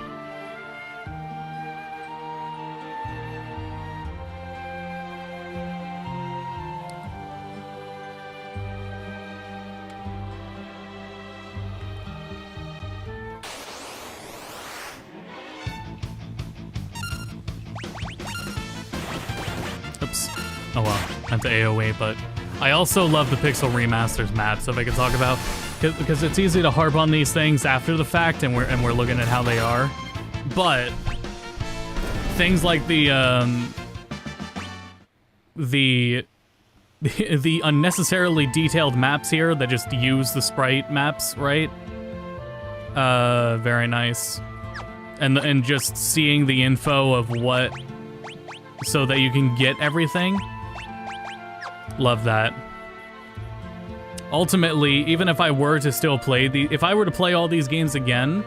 Oops. Oh well, that's AoE, but I also love the Pixel Remasters maps, if I could talk about, because it's easy to harp on these things after the fact, and we're looking at how they are. But things like the unnecessarily detailed maps here that just use the sprite maps, right? Very nice. and just seeing the info of what, so that you can get everything. Love that. Ultimately, even if I were to still play if I were to play all these games again,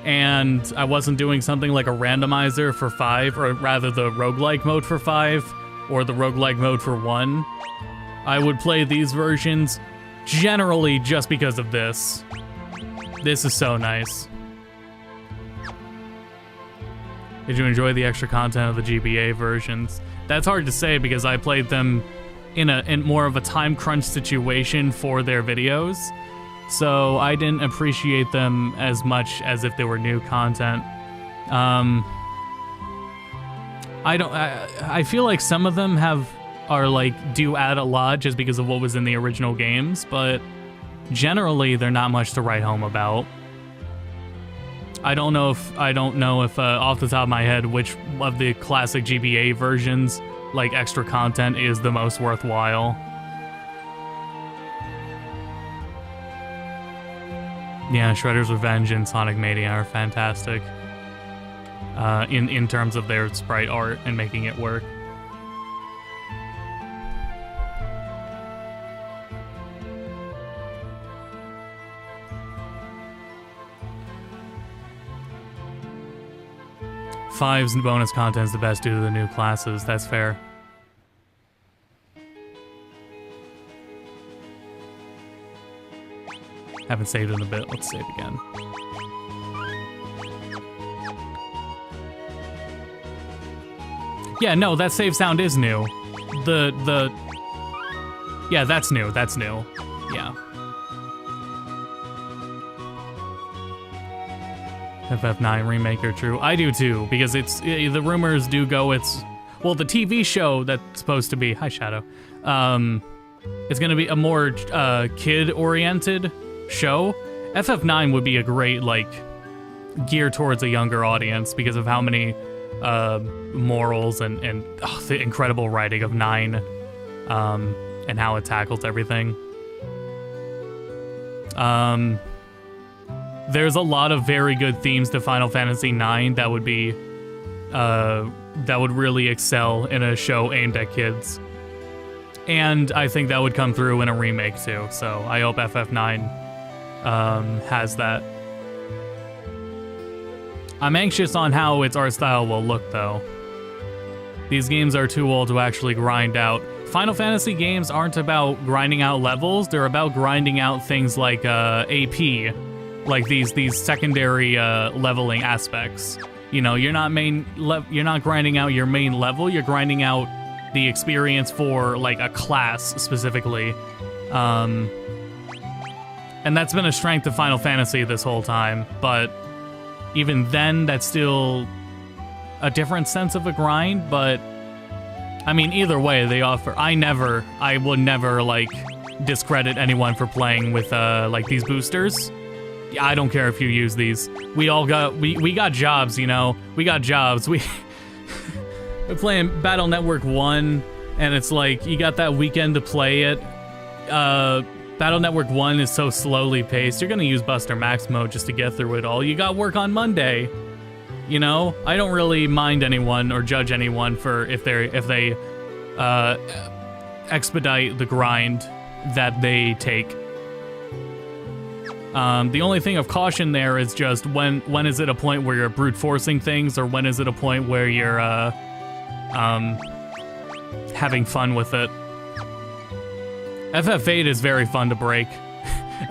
and I wasn't doing something like a randomizer for 5, or rather the roguelike mode for 5, or the roguelike mode for 1, I would play these versions generally just because of this. This is so nice. Did you enjoy the extra content of the GBA versions? That's hard to say because I played them in more of a time crunch situation for their videos, so I didn't appreciate them as much as if they were new content. I feel like some of them do add a lot just because of what was in the original games, but generally they're not much to write home about. I don't know if off the top of my head which of the classic GBA versions, like extra content, is the most worthwhile. Yeah, Shredder's Revenge and Sonic Mania are fantastic in terms of their sprite art and making it work. Five's bonus content is the best due to the new classes. That's fair. Haven't saved in a bit. Let's save again. Yeah, no, that save sound is new. Yeah, that's new. That's new. Yeah. FF9 remake are true. I do too, because the rumors do go well, the TV show that's supposed to be, hi Shadow, it's gonna be a more kid-oriented show. FF9 would be a great, gear towards a younger audience because of how many morals and the incredible writing of 9, and how it tackles everything. There's a lot of very good themes to Final Fantasy IX that would be, that would really excel in a show aimed at kids. And I think that would come through in a remake too, so I hope FF9 has that. I'm anxious on how its art style will look though. These games are too old to actually grind out. Final Fantasy games aren't about grinding out levels, they're about grinding out things like AP. Like these secondary leveling aspects. You know, you're not grinding out your main level, you're grinding out the experience for like a class specifically. And that's been a strength of Final Fantasy this whole time, but even then that's still a different sense of a grind, but I mean either way they offer. I would never discredit anyone for playing with these boosters. I don't care if you use these. We got jobs, you know. We got jobs. We're playing Battle Network 1, and it's like you got that weekend to play it. Battle Network 1 is so slowly paced. You're gonna use Buster Max mode just to get through it all. You got work on Monday. You know? I don't really mind anyone or judge anyone for if they expedite the grind that they take. The only thing of caution there is just when is it a point where you're brute forcing things, or when is it a point where you're having fun with it. FF8 is very fun to break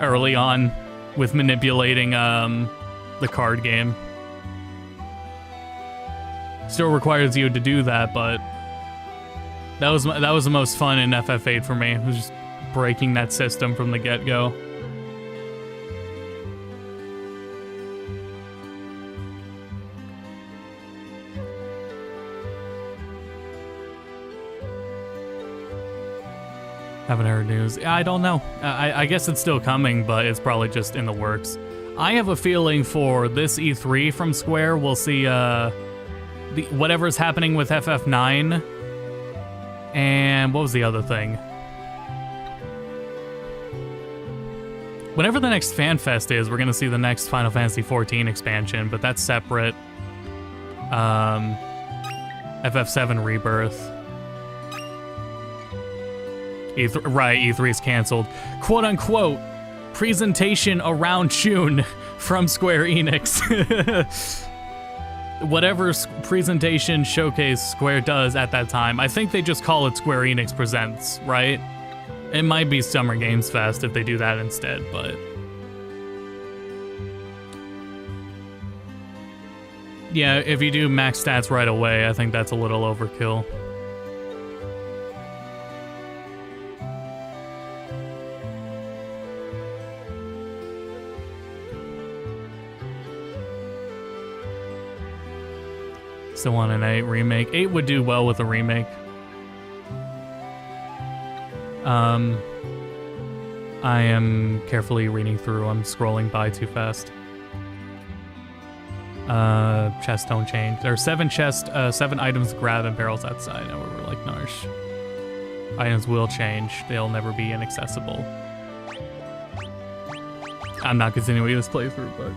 early on with manipulating the card game. Still requires you to do that, but that was the most fun in FF8 for me. It was just breaking that system from the get-go. Haven't heard news. I don't know. I guess it's still coming, but it's probably just in the works. I have a feeling for this E3 from Square, we'll see whatever's happening with FF9. And what was the other thing? Whenever the next FanFest is, we're going to see the next Final Fantasy XIV expansion, but that's separate. FF7 Rebirth. Right, E3 is canceled. Quote unquote, presentation around June from Square Enix. Whatever presentation showcase Square does at that time, I think they just call it Square Enix Presents, right? It might be Summer Games Fest if they do that instead, but... yeah, if you do max stats right away, I think that's a little overkill. Still want an 8 remake. 8 would do well with a remake. I am carefully reading through. I'm scrolling by too fast. Chests don't change. There are 7 chests, 7 items to grab and barrels outside. And we're like, Narsh. Items will change. They'll never be inaccessible. I'm not continuing this playthrough, but...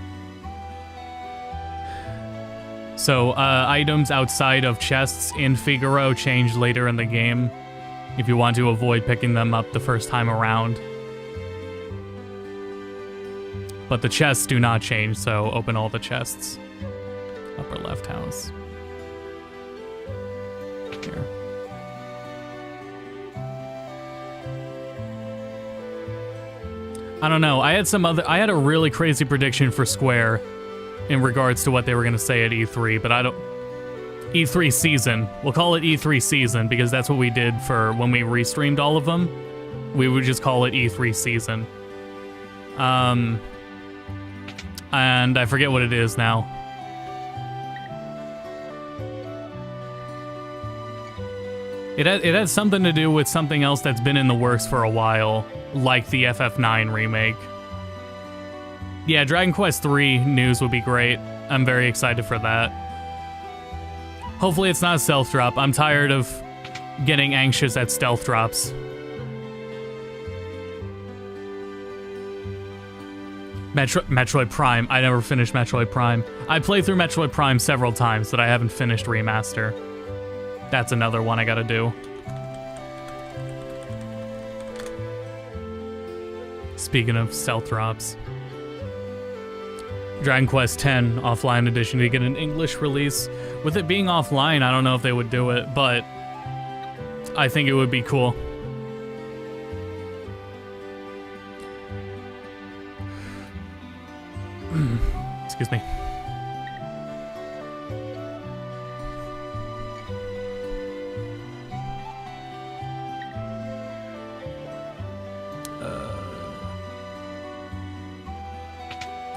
so, items outside of chests in Figaro change later in the game if you want to avoid picking them up the first time around. But the chests do not change, so open all the chests. Upper left house. Here. I don't know. I had a really crazy prediction for Square in regards to what they were going to say at E3, but I don't... E3 season. We'll call it E3 season because that's what we did for when we restreamed all of them. We would just call it E3 season. And I forget what it is now. It had something to do with something else that's been in the works for a while, like the FF9 remake. Yeah, Dragon Quest III news would be great. I'm very excited for that. Hopefully it's not stealth drop. I'm tired of getting anxious at stealth drops. Metroid Prime. I never finished Metroid Prime. I played through Metroid Prime several times, but I haven't finished Remaster. That's another one I gotta do. Speaking of stealth drops. Dragon Quest X Offline Edition to get an English release. With it being offline, I don't know if they would do it, but I think it would be cool. Excuse me.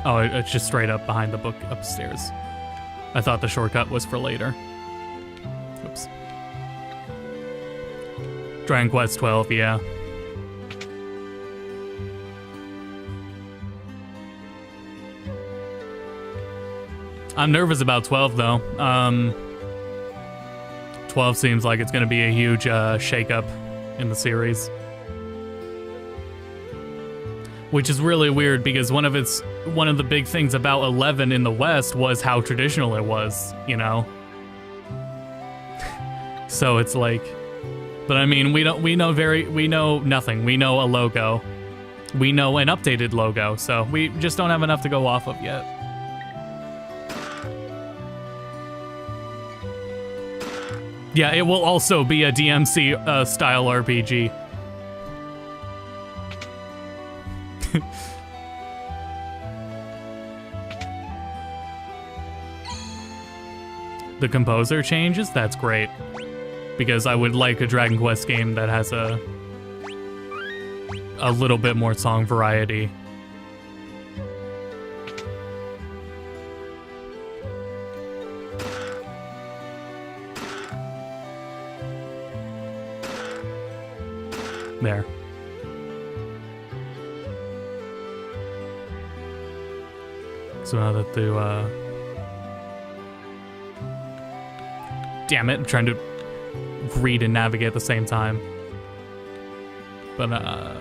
Oh, it's just straight up behind the book upstairs. I thought the shortcut was for later. Oops. Dragon Quest 12, yeah. I'm nervous about 12, though. 12 seems like it's going to be a huge shakeup in the series. Which is really weird because one of the big things about 11 in the West was how traditional it was, you know? So it's like, but I mean, we know nothing. We know a logo. We know an updated logo, so we just don't have enough to go off of yet. Yeah, it will also be a DMC style RPG. The composer changes? That's great. Because I would like a Dragon Quest game that has a little bit more song variety. There. So now that the, damn it, I'm trying to read and navigate at the same time. But, I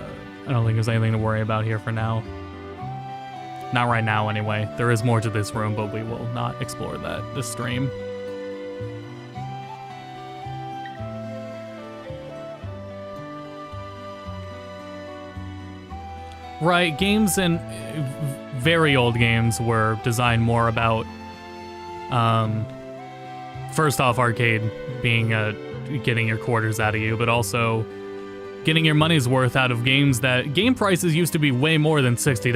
don't think there's anything to worry about here for now. Not right now, anyway. There is more to this room, but we will not explore that this stream. Right, games and very old games were designed more about, first off, arcade being getting your quarters out of you, but also getting your money's worth out of games that game prices used to be way more than $60.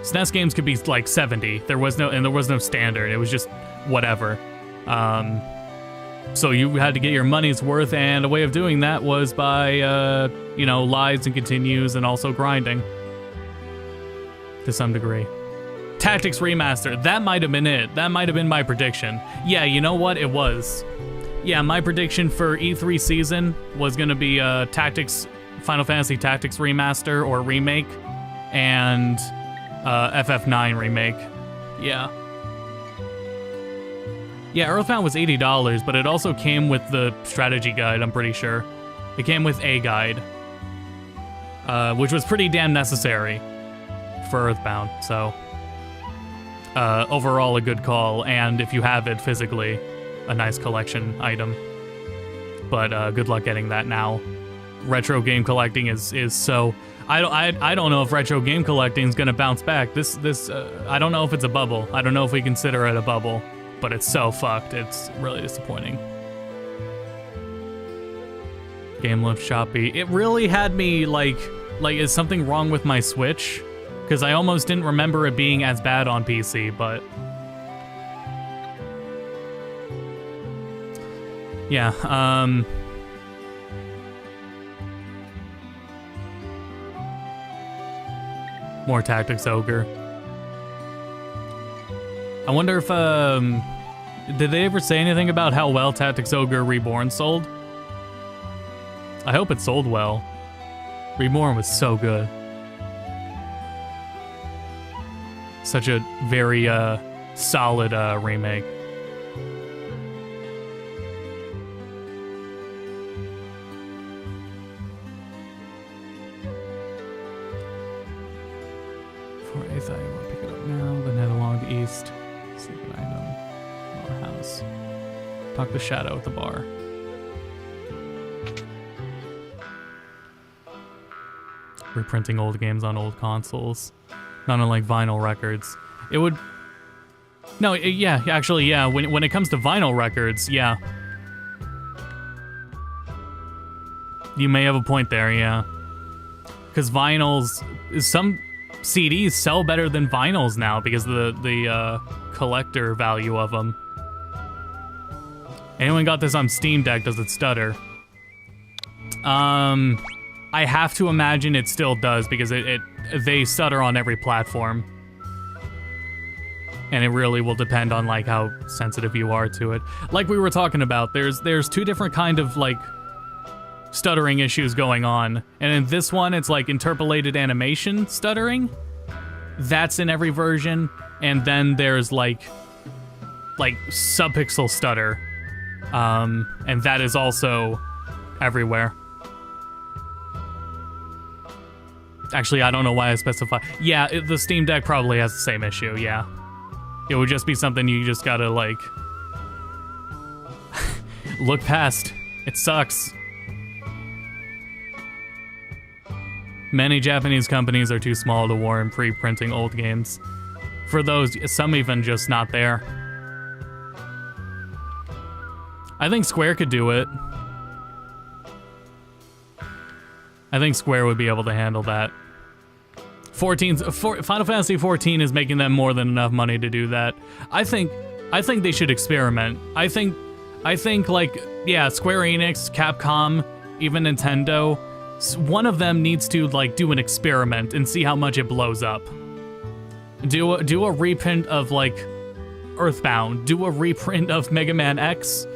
SNES games could be like 70. There was no standard. It was just whatever. So you had to get your money's worth, and a way of doing that was by, lives and continues and also grinding. To some degree. Tactics Remaster, that might have been it. That might have been my prediction. Yeah, you know what? It was. Yeah, my prediction for E3 season was going to be Final Fantasy Tactics Remaster or Remake, and FF9 Remake. Yeah. Yeah, Earthbound was $80, but it also came with the strategy guide, I'm pretty sure. It came with a guide, which was pretty damn necessary for Earthbound, so overall a good call, and if you have it physically, a nice collection item. But good luck getting that now. Retro game collecting is so... I don't know if retro game collecting is gonna bounce back. I don't know if it's a bubble. I don't know if we consider it a bubble, but it's so fucked. It's really disappointing. Game looked choppy. It really had me like is something wrong with my Switch? Because I almost didn't remember it being as bad on PC, but... yeah, more Tactics Ogre. I wonder if, did they ever say anything about how well Tactics Ogre Reborn sold? I hope it sold well. Reborn was so good. Such a very, solid, remake. For 8th, I will pick it up now, then head along to East. Sleep an item. Lower house. Talk to Shadow at the bar. Reprinting old games on old consoles. Not unlike vinyl records. It would... No, yeah, actually, yeah. When it comes to vinyl records, yeah. You may have a point there, yeah. Because vinyls... Some CDs sell better than vinyls now because of the collector value of them. Anyone got this on Steam Deck? Does it stutter? I have to imagine it still does because they stutter on every platform. And it really will depend on like how sensitive you are to it. Like we were talking about, there's two different kind of like stuttering issues going on. And in this one, it's like interpolated animation stuttering. That's in every version. And then there's like subpixel stutter. And that is also everywhere. Actually, I don't know why I specify. Yeah, the Steam Deck probably has the same issue, yeah. It would just be something you just gotta, like... look past. It sucks. Many Japanese companies are too small to warrant pre-printing old games. For those, some even just not there. I think Square could do it. I think Square would be able to handle that. Final Fantasy 14 is making them more than enough money to do that. I think they should experiment. I think like, yeah, Square Enix, Capcom, even Nintendo, one of them needs to like do an experiment and see how much it blows up. Do a reprint of like Earthbound. Do a reprint of Mega Man X.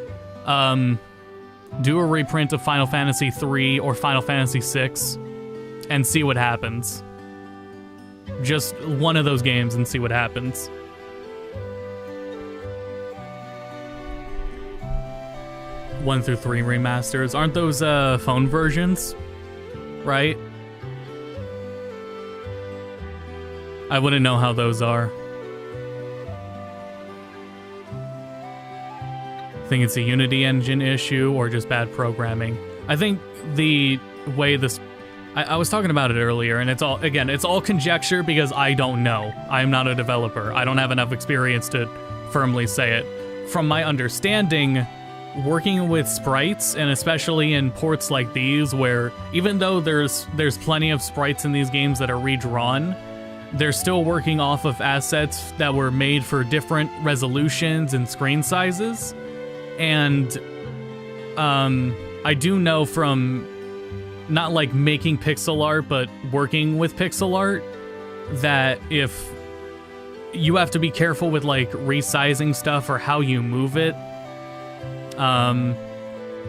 Do a reprint of Final Fantasy 3 or Final Fantasy 6 and see what happens. Just one of those games and see what happens. One through 3 remasters. Aren't those phone versions? Right? I wouldn't know how those are. I think it's a Unity engine issue or just bad programming. I think the way this I was talking about it earlier, and it's all conjecture because I don't know. I'm not a developer. I don't have enough experience to firmly say it. From my understanding, working with sprites, and especially in ports like these, where even though there's plenty of sprites in these games that are redrawn, they're still working off of assets that were made for different resolutions and screen sizes. And I do know from not like making pixel art, but working with pixel art, that if you have to be careful with like resizing stuff or how you move it,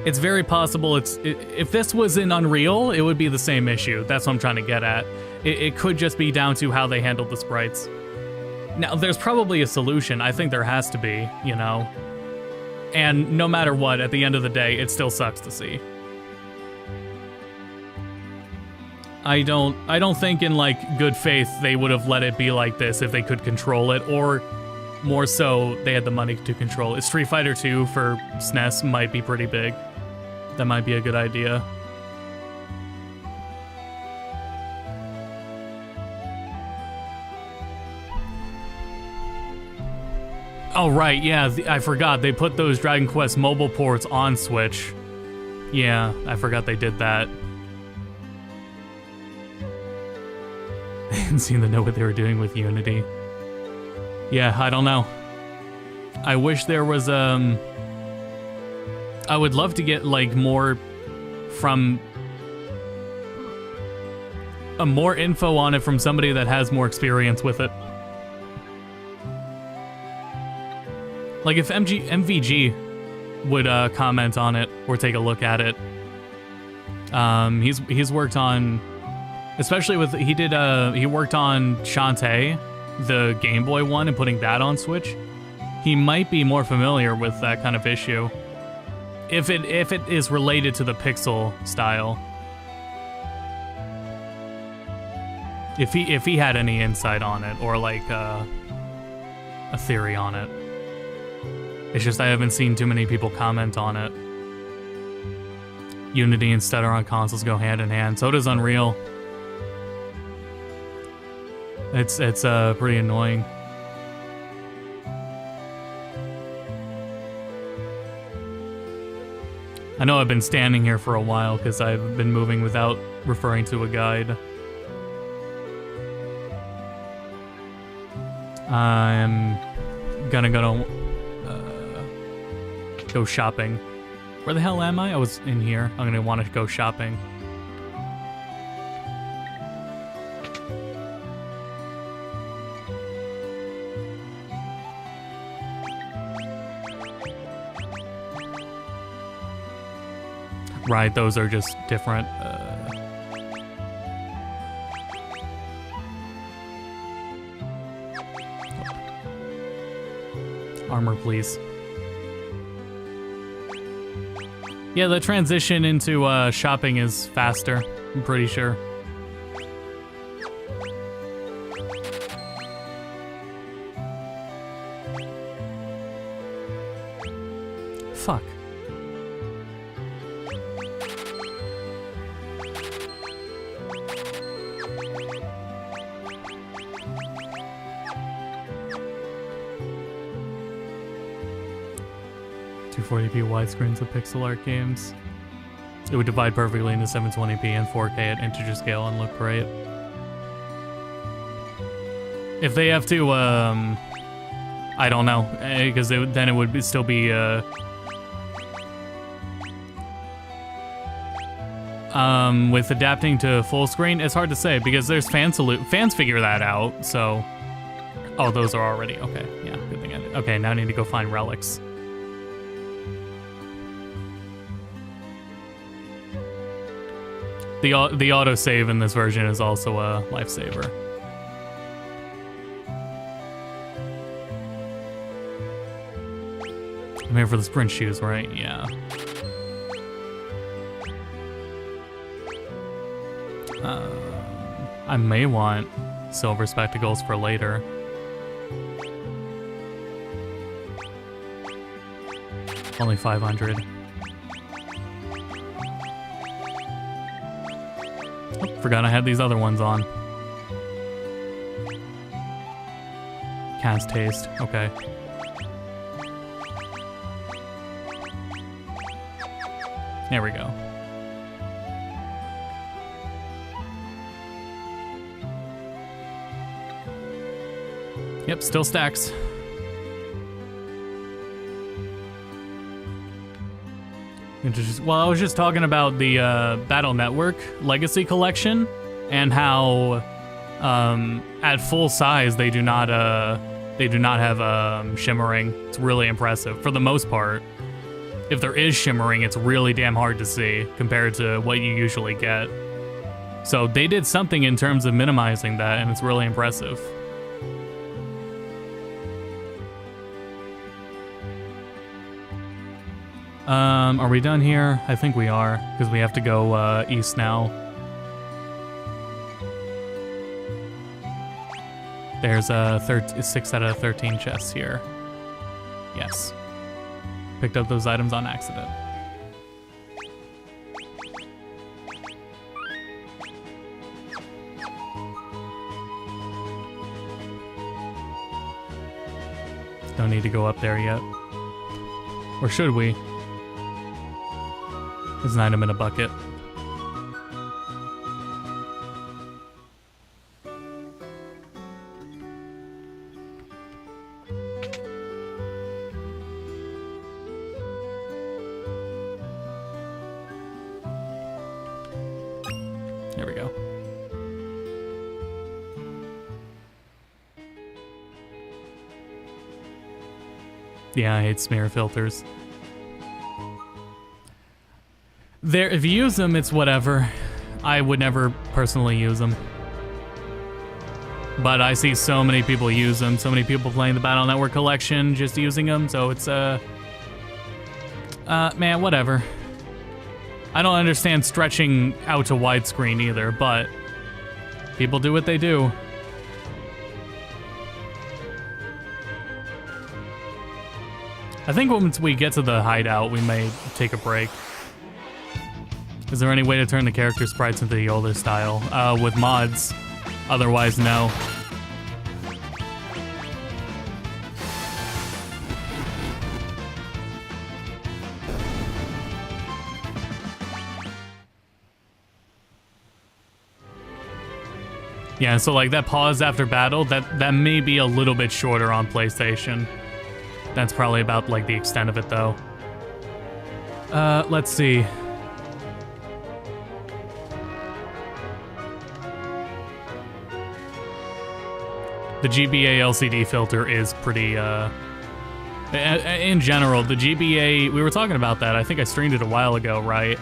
it's very possible if this was in Unreal, it would be the same issue. That's what I'm trying to get at. It could just be down to how they handled the sprites. Now, there's probably a solution. I think there has to be, you know? And no matter what, at the end of the day, it still sucks to see. I don't think in like good faith they would have let it be like this if they could control it, or more so they had the money to control it. Street Fighter 2 for SNES might be pretty big. That might be a good idea. Oh right, yeah, I forgot they put those Dragon Quest mobile ports on Switch. Yeah, I forgot they did that. They didn't seem to know what they were doing with Unity. Yeah, I don't know. I wish there was, I would love to get, like, more from... more info on it from somebody that has more experience with it. Like, if MVG would, comment on it, or take a look at it. He's worked on... Especially with, he worked on Shantae, the Game Boy one, and putting that on Switch. He might be more familiar with that kind of issue. If it is related to the pixel style. If he had any insight on it, or like, a theory on it. It's just I haven't seen too many people comment on it. Unity and Stutter on consoles go hand in hand. So does Unreal. It's pretty annoying. I know I've been standing here for a while because I've been moving without referring to a guide. I'm gonna go shopping. Where the hell am I? I was in here. I'm gonna want to go shopping. Right, those are just different. Armor, please. Yeah, the transition into shopping is faster, I'm pretty sure. Fuck. .240p widescreens of pixel art games. It would divide perfectly into 720p and 4K at integer scale and look great. If they have to, I don't know, because then it would still be, with adapting to full screen, it's hard to say because there's fans figure that out. So, oh, those are already okay. Yeah, good thing I did. Okay, now I need to go find relics. The autosave in this version is also a lifesaver. I'm here for the sprint shoes, right? Yeah. I may want silver spectacles for later. Only 500. Oh, forgot I had these other ones on. Cast taste. Okay. There we go. Yep, still stacks. Well, I was just talking about the Battle Network Legacy Collection and how at full size they do not have shimmering. It's really impressive for the most part. If there is shimmering, it's really damn hard to see compared to what you usually get. So they did something in terms of minimizing that, and it's really impressive. Are we done here? I think we are, because we have to go east now. There's 6 out of 13 chests here. Yes. Picked up those items on accident. Don't need to go up there yet. Or should we? There's an item in a bucket. There we go. Yeah, I hate smear filters. If you use them, it's whatever. I would never personally use them. But I see so many people use them, so many people playing the Battle Network collection just using them, so it's, man, whatever. I don't understand stretching out to widescreen either, but people do what they do. I think once we get to the hideout, we may take a break. Is there any way to turn the character sprites into the older style? With mods. Otherwise, no. Yeah, so like that pause after battle, that may be a little bit shorter on PlayStation. That's probably about like the extent of it though. Let's see. The GBA LCD filter is pretty, in general, the GBA, we were talking about that, I think I streamed it a while ago, right?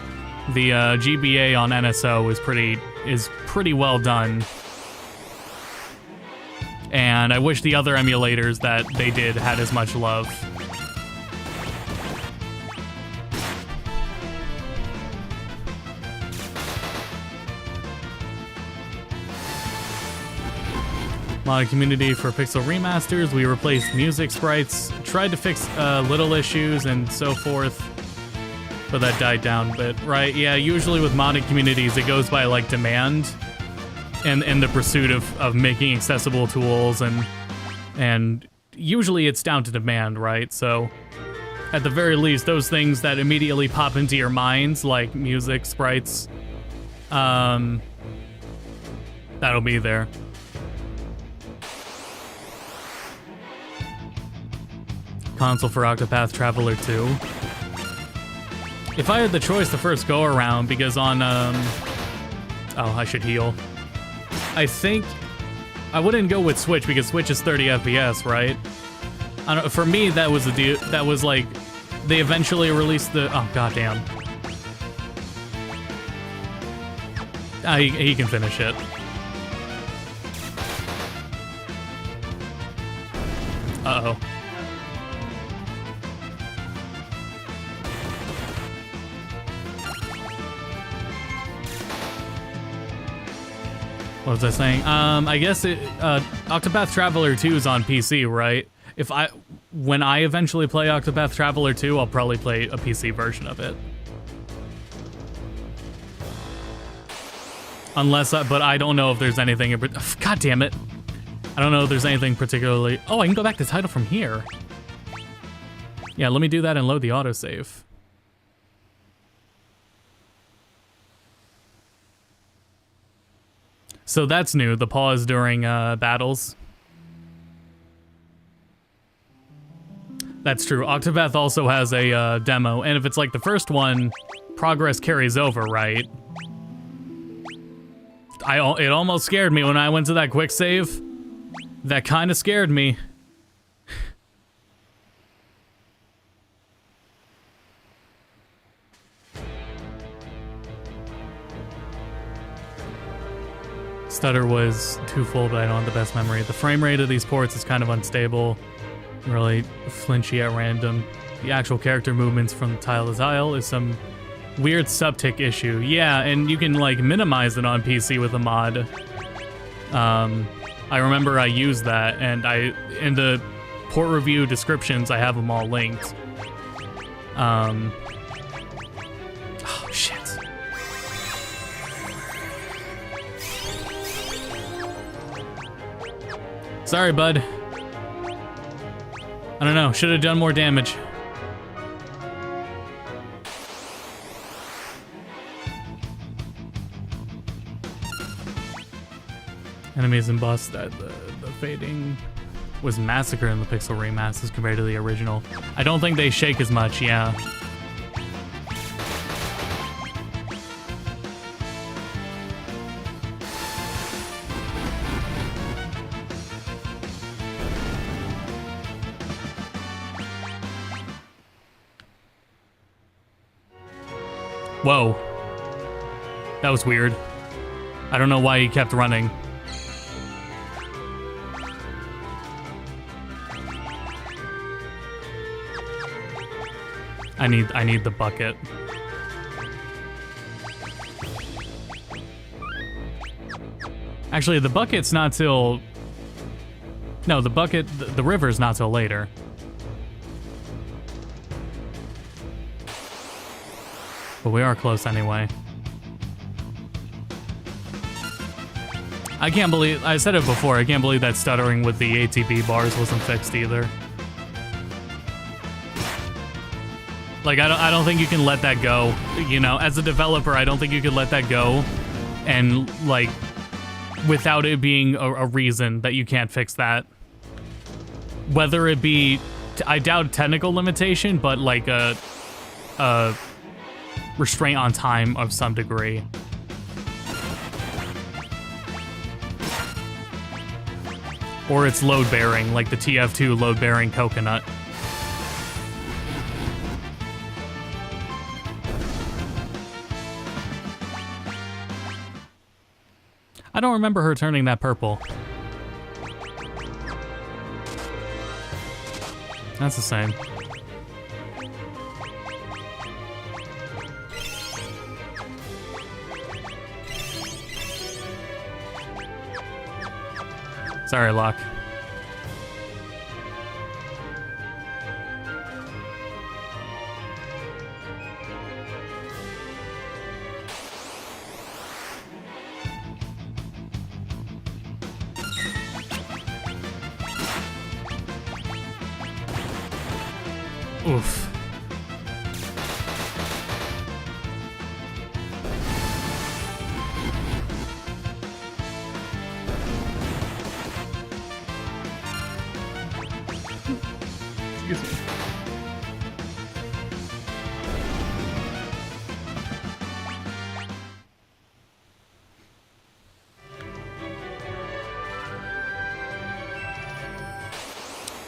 The GBA on NSO is pretty well done. And I wish the other emulators that they did had as much love. Mod community for Pixel Remasters, we replaced music sprites, tried to fix little issues and so forth, but that died down a bit, right? Yeah, usually with modded communities, it goes by like demand and the pursuit of making accessible tools, and usually it's down to demand, right? So at the very least, those things that immediately pop into your minds, like music sprites, that'll be there. Console for Octopath Traveler 2. If I had the choice the first go around, because on oh, I should heal. I think I wouldn't go with Switch because Switch is 30 FPS, right? I don't, for me, that was the deal. That was like they eventually released the. Oh goddamn! He can finish it. Uh-oh. What was I saying? I guess Octopath Traveler 2 is on PC, right? When I eventually play Octopath Traveler 2, I'll probably play a PC version of it. Unless, but I don't know if there's anything, God damn it. I don't know if there's anything particularly, oh, I can go back to title from here. Yeah, let me do that and load the autosave. So that's new, the pause during battles. That's true. Octopath also has a demo, and if it's like the first one, progress carries over, right? It almost scared me when I went to that quick save. That kind of scared me. Stutter was too full, but I don't have the best memory. The frame rate of these ports is kind of unstable, really flinchy at random. The actual character movements from tile to tile is some weird subtick issue. Yeah, and you can like minimize it on PC with a mod. I remember I used that, and in the port review descriptions, I have them all linked. Oh, shit. Sorry, bud. I don't know, should have done more damage. Enemies and boss that the fading was massacred in the pixel remasters compared to the original. I don't think they shake as much, yeah. Whoa. That was weird. I don't know why he kept running. I need the bucket. Actually, the bucket's not till... No, the bucket, the river's not till later. But we are close anyway. I can't believe, I said it before, I can't believe that stuttering with the ATB bars wasn't fixed either. Like, I don't think you can let that go, you know, as a developer, I don't think you can let that go and, like, without it being a reason that you can't fix that. Whether it be, I doubt technical limitation, but like a restraint on time of some degree. Or it's load bearing, like the TF2 load bearing coconut. I don't remember her turning that purple. That's the same. Sorry, Locke. Oof. Excuse me.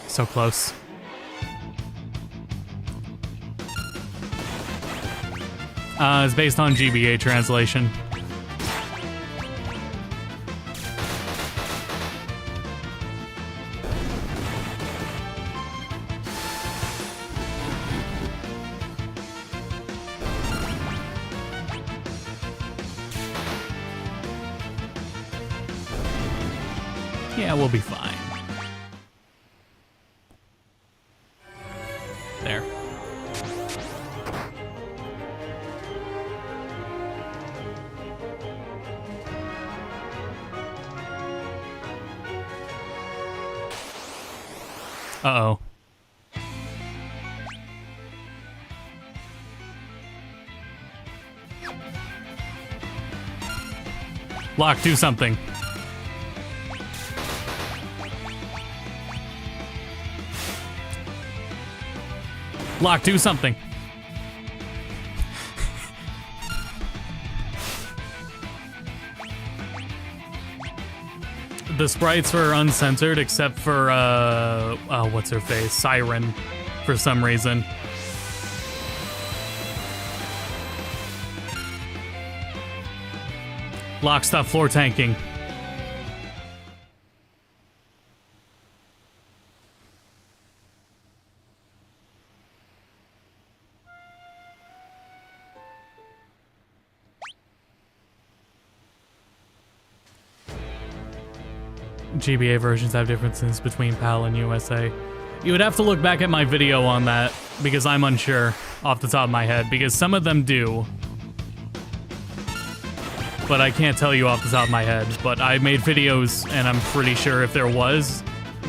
So close. It's based on GBA translation. Yeah, we'll be fine. There. Uh-oh. Locke, do something. Locke, do something. The sprites were uncensored except for, oh, what's her face? Siren, for some reason. Locke, stop floor tanking. GBA versions have differences between PAL and USA. You would have to look back at my video on that, because I'm unsure off the top of my head, because some of them do. But I can't tell you off the top of my head. But I made videos, and I'm pretty sure if there was,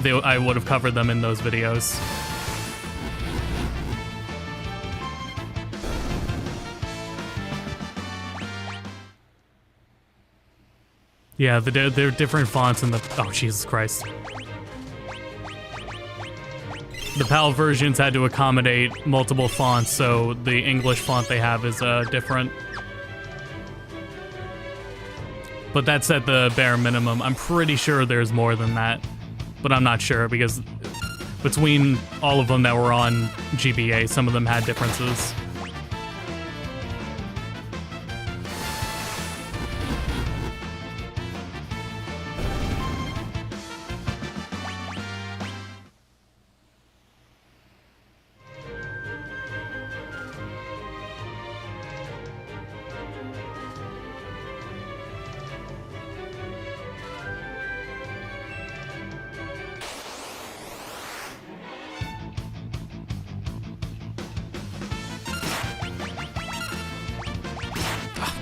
I would have covered them in those videos. Yeah, they're different fonts in the... Oh, Jesus Christ. The PAL versions had to accommodate multiple fonts, so the English font they have is different. But that's at the bare minimum. I'm pretty sure there's more than that. But I'm not sure, because between all of them that were on GBA, some of them had differences.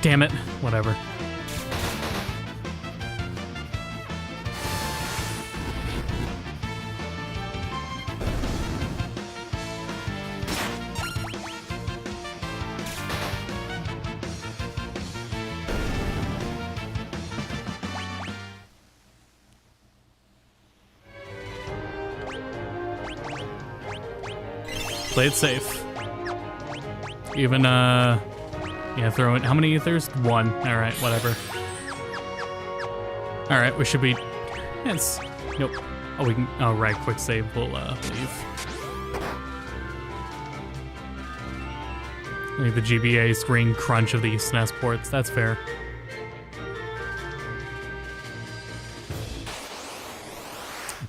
Damn it. Whatever. Play it safe. Even, yeah, throw in... How many ethers? 1. Alright, whatever. Alright, we should be... Yes. Nope. Oh, we can... Oh, right. Quick save. We'll, leave. Like the GBA screen crunch of the SNES ports. That's fair.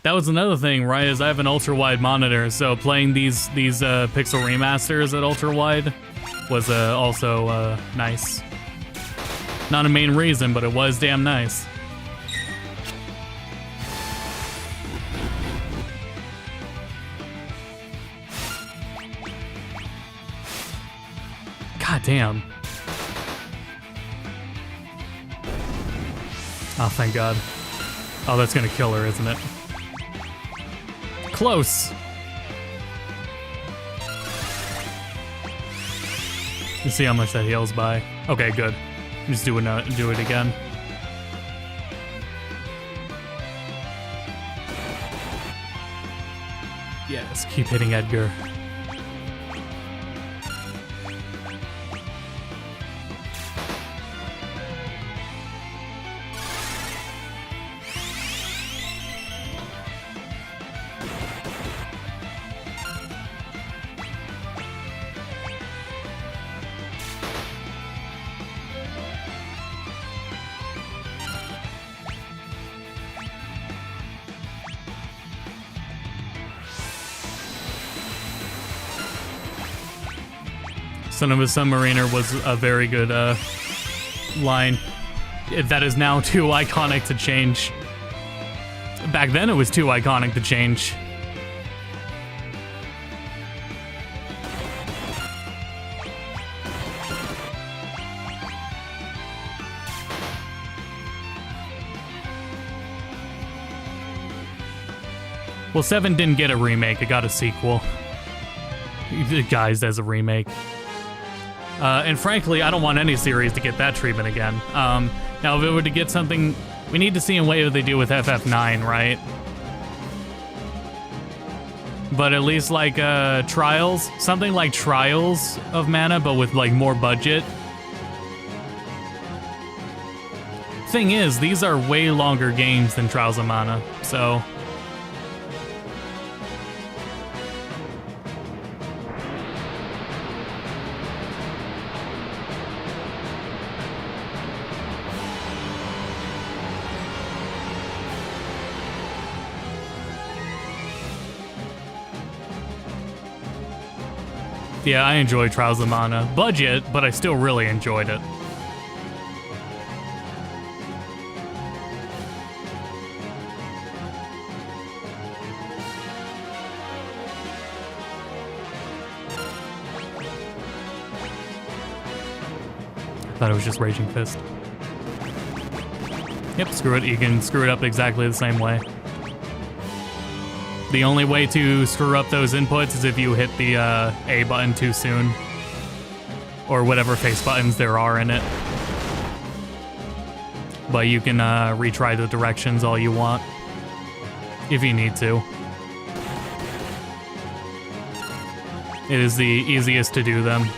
That was another thing, right, is I have an ultra-wide monitor, so playing these pixel remasters at ultra-wide was also nice. Not a main reason, but it was damn nice. God damn. Oh, thank God. Oh, that's gonna kill her, isn't it? Close. You see how much that heals by. Okay, good. Just do it again. Yes, keep hitting Edgar. Son of a Submariner was a very good line. That is now too iconic to change. Back then it was too iconic to change. Well, 7 didn't get a remake, it got a sequel. Guised as a remake. And frankly, I don't want any series to get that treatment again. Now, if it were to get something... We need to see in what they do with FF9, right? But at least like Trials, something like Trials of Mana, but with like more budget. Thing is, these are way longer games than Trials of Mana, so... Yeah, I enjoyed Trials of Mana. Budget, but I still really enjoyed it. I thought it was just Raging Fist. Yep, screw it. You can screw it up exactly the same way. The only way to screw up those inputs is if you hit the A button too soon. Or whatever face buttons there are in it. But you can retry the directions all you want. If you need to. It is the easiest to do them.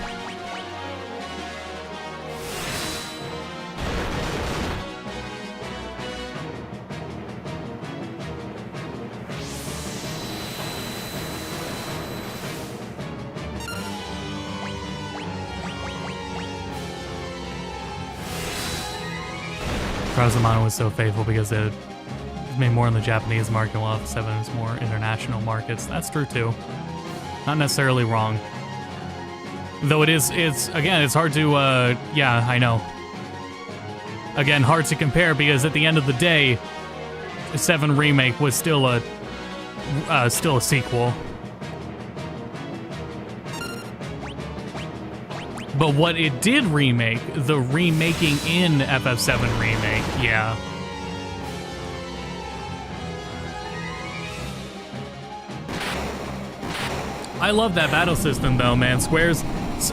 Trials of Mana was so faithful because it made more in the Japanese market, while F7 is more international markets. That's true too. Not necessarily wrong. Though it's again, it's hard to, yeah, I know. Again, hard to compare because at the end of the day, 7 Remake was still a sequel. But what it did remake, the remaking in FF7 Remake, yeah. I love that battle system though, man. Square's,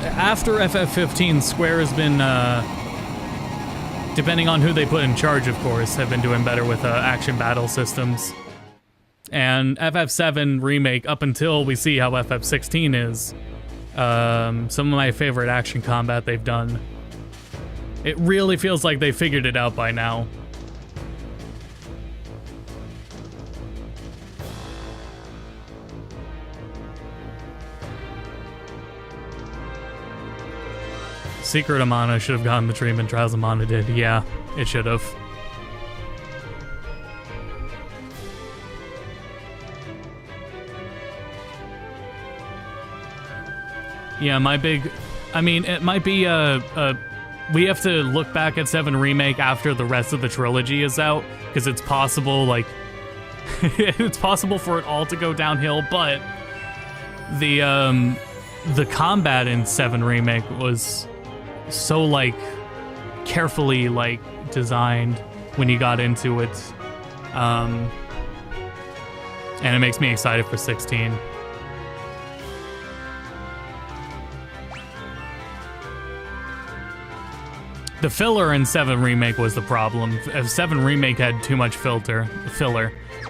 after FF15, Square has been, depending on who they put in charge, of course, have been doing better with action battle systems. And FF7 Remake, up until we see how FF16 is, some of my favorite action combat they've done. It really feels like they figured it out by now. Secret of Mana should have gotten the treatment Trials of Mana did. Yeah, it should have. Yeah, my big... I mean, it might be we have to look back at 7 Remake after the rest of the trilogy is out, because it's possible, like... it's possible for it all to go downhill, but... The combat in 7 Remake was so, like, carefully, like, designed when you got into it. And it makes me excited for 16. The filler in 7 Remake was the problem. If 7 Remake had too much filler,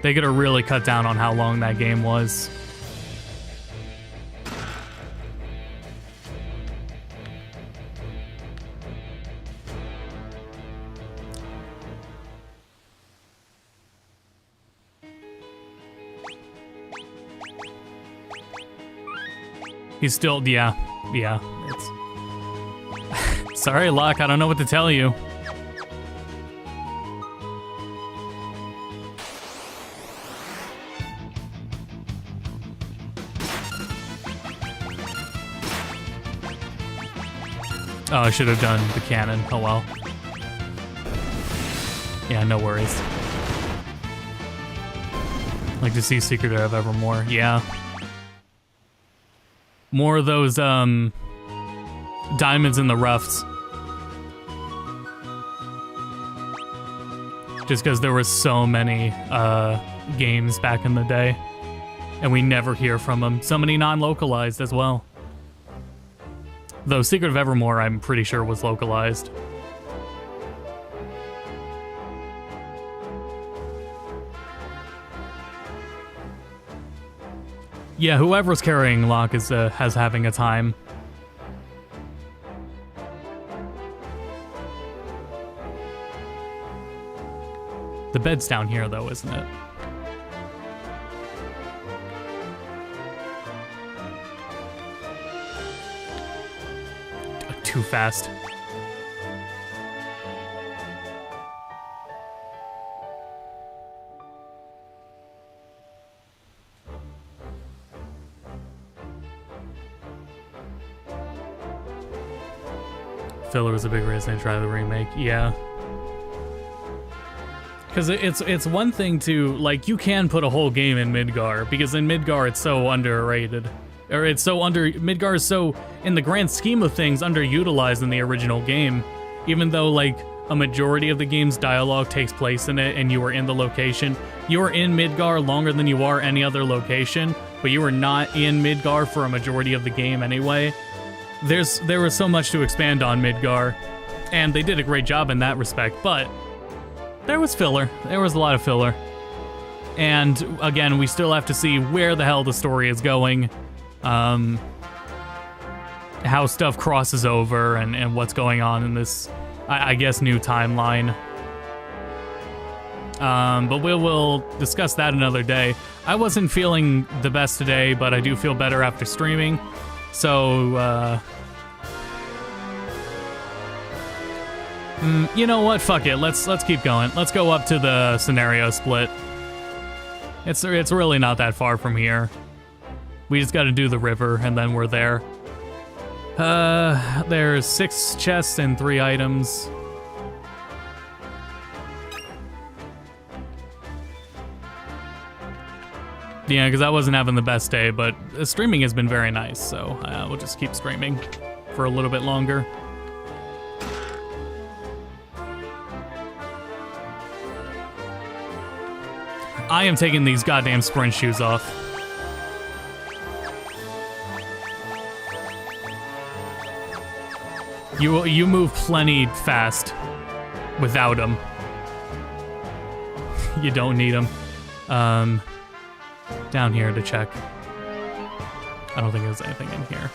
they could have really cut down on how long that game was. He's still, yeah, it's... Sorry, Locke, I don't know what to tell you. Oh, I should have done the cannon. Oh well. Yeah, no worries. Like to see Secret of Evermore. Yeah. More of those, diamonds in the roughs. Just because there were so many games back in the day. and we never hear from him. So many non-localized as well. Though Secret of Evermore, I'm pretty sure was localized. Yeah, whoever's carrying Locke is has having a time. The bed's down here, though, isn't it? Too fast. Filler was a big reason to try the remake, yeah. Because it's one thing to, like, you can put a whole game in Midgar, because in Midgar it's so underrated. Or it's so Midgar is so, in the grand scheme of things, underutilized in the original game. Even though, like, a majority of the game's dialogue takes place in it and you are in the location. You are in Midgar longer than you are any other location, but you are not in Midgar for a majority of the game anyway. There was so much to expand on Midgar, and they did a great job in that respect, but there was filler. There was a lot of filler. And again, we still have to see where the hell the story is going, how stuff crosses over, and what's going on in this, I guess, new timeline. But we'll discuss that another day. I wasn't feeling the best today, but I do feel better after streaming. So, you know what? Fuck it. Let's keep going. Let's go up to the scenario split. It's really not that far from here. We just got to do the river, and then we're there. There's 6 chests and 3 items. Yeah, because I wasn't having the best day, but streaming has been very nice, so we'll just keep streaming for a little bit longer. I am taking these goddamn sprint shoes off. You move plenty fast without them. You don't need them. Down here to check. I don't think there's anything in here.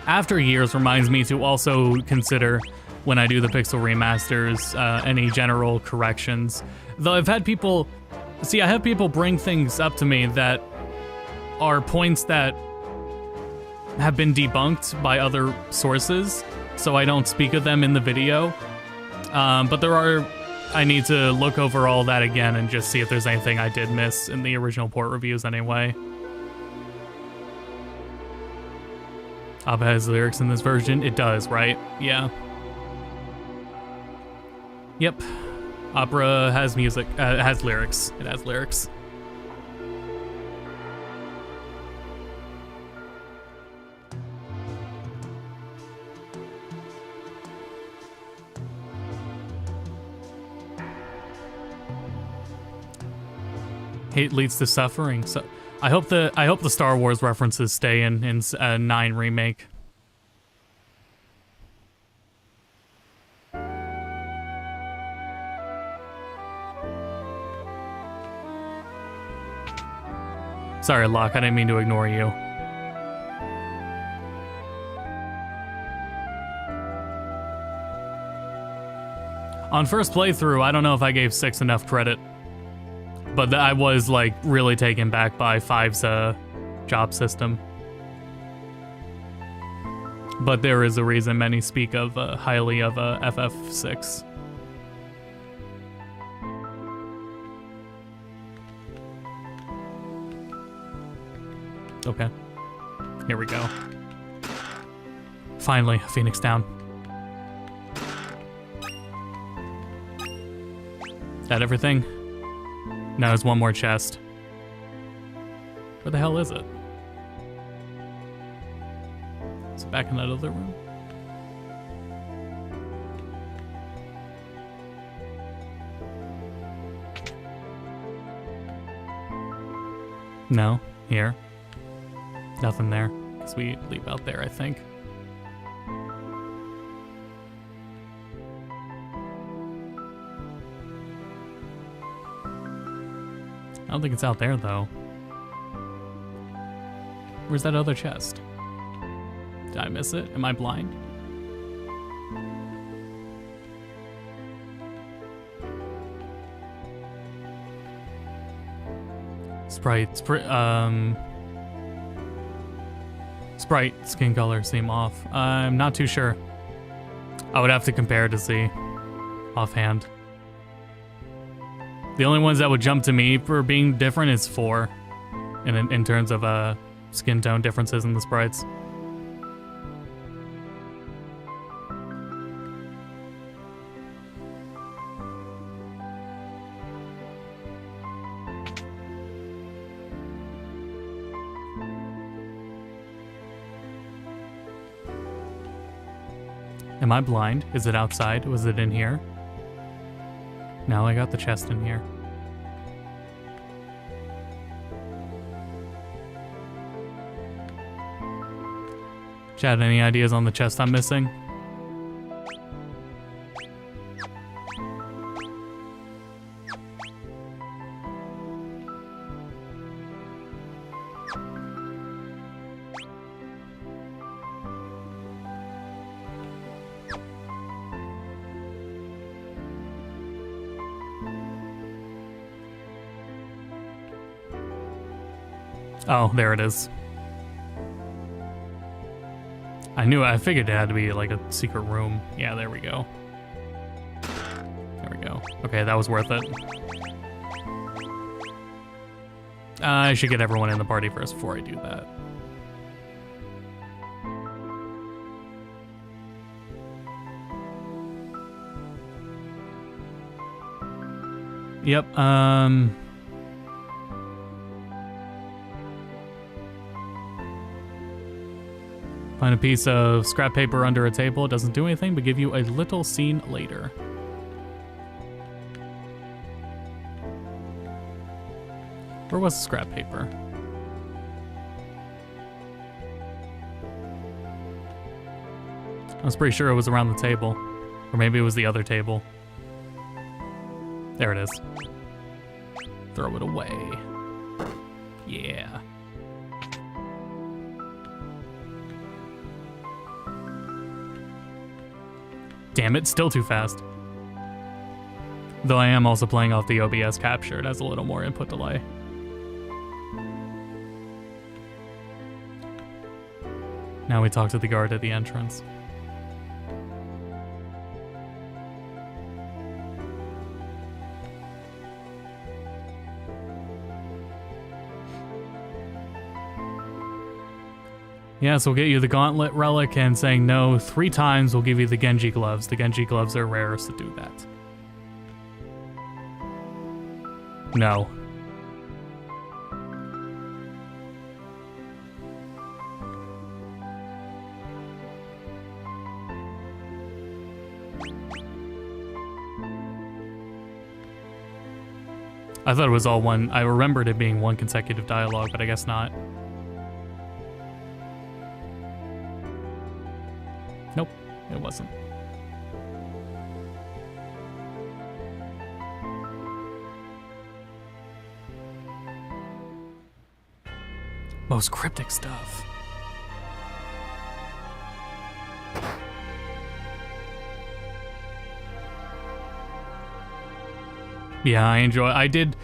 After years reminds me to also consider, when I do the Pixel remasters, any general corrections. Though I've had people, I have people bring things up to me that are points that have been debunked by other sources, so I don't speak of them in the video. But I need to look over all that again and just see if there's anything I did miss in the original port reviews anyway. Abba has lyrics in this version? It does, right? Yeah. Yep. Opera has music, has lyrics. It has lyrics. Hate leads to suffering. So I hope the Star Wars references stay in 9 remake. Sorry, Locke, I didn't mean to ignore you. On first playthrough, I don't know if I gave 6 enough credit. But I was, like, really taken back by 5's job system. But there is a reason many speak of highly of FF6. Okay. Here we go. Finally, Phoenix down. That everything? No, there's one more chest. Where the hell is it? Is it back in that other room? No, here. Nothing there, because we leave out there, I think. I don't think it's out there, though. Where's that other chest? Did I miss it? Am I blind? Sprite skin color seem off. I'm not too sure. I would have to compare to see offhand. The only ones that would jump to me for being different is 4 in terms of skin tone differences in the sprites. Am I blind? Is it outside? Was it in here? No, I got the chest in here. Chad, any ideas on the chest I'm missing? Oh, there it is. I figured it had to be like a secret room. Yeah, there we go. There we go. Okay, that was worth it. I should get everyone in the party first before I do that. Yep, find a piece of scrap paper under a table. It doesn't do anything, but give you a little scene later. Where was the scrap paper? I was pretty sure it was around the table. Or maybe it was the other table. There it is. Throw it away. Yeah. Damn it, still too fast. Though I am also playing off the OBS capture, it has a little more input delay. Now we talk to the guard at the entrance. Yeah, so we'll get you the Gauntlet Relic, and saying no 3 times will give you the Genji Gloves. The Genji Gloves are rarest to do that. No. I thought it was all one. I remembered it being one consecutive dialogue, but I guess not. Nope, it wasn't. Most cryptic stuff. Yeah, I did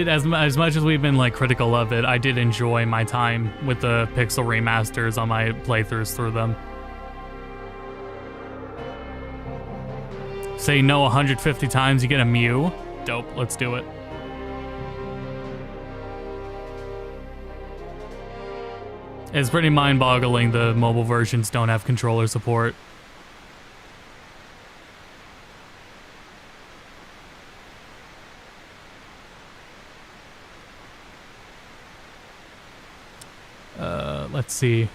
as much as we've been like critical of it, I did enjoy my time with the Pixel remasters on my playthroughs through them. Say no 150 times, you get a Mew. Dope, let's do it. It's pretty mind-boggling the mobile versions don't have controller support. Let's see.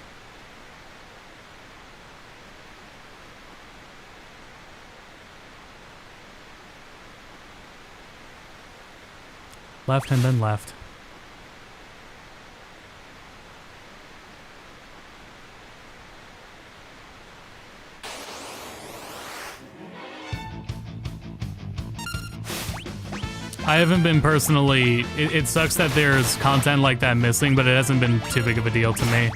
Left and then left. I haven't been personally... It sucks that there's content like that missing, but it hasn't been too big of a deal to me.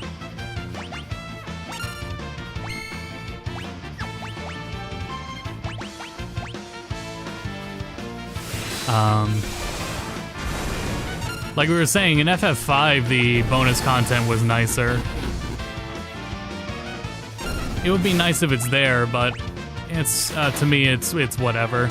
Like we were saying, in FF5, the bonus content was nicer. It would be nice if it's there, but it's, to me, it's whatever.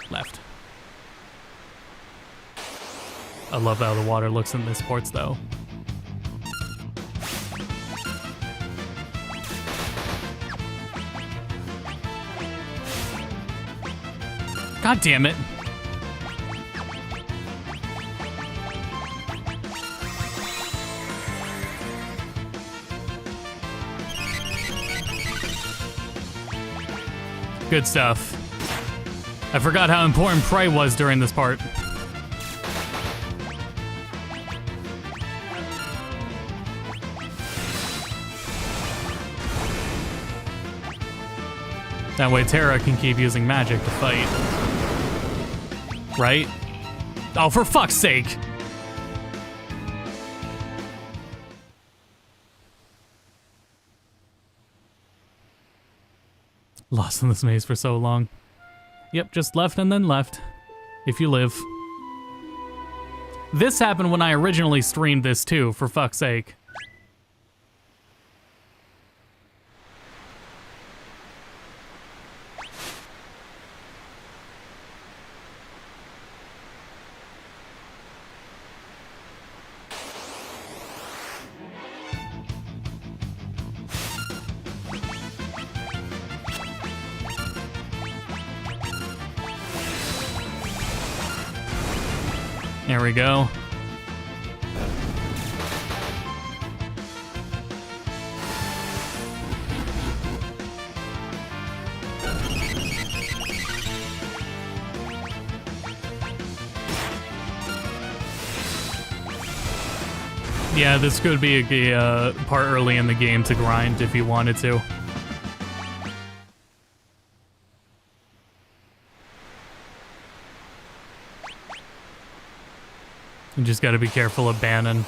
Left. I love how the water looks in this ports, though. God damn it. Good stuff. I forgot how important Prey was during this part. That way Terra can keep using magic to fight. Right? Oh, for fuck's sake! Lost in this maze for so long. Yep, just left and then left. If you live. This happened when I originally streamed this too, for fuck's sake. There we go. Yeah, this could be a part early in the game to grind if you wanted to. You just gotta be careful of Bannon.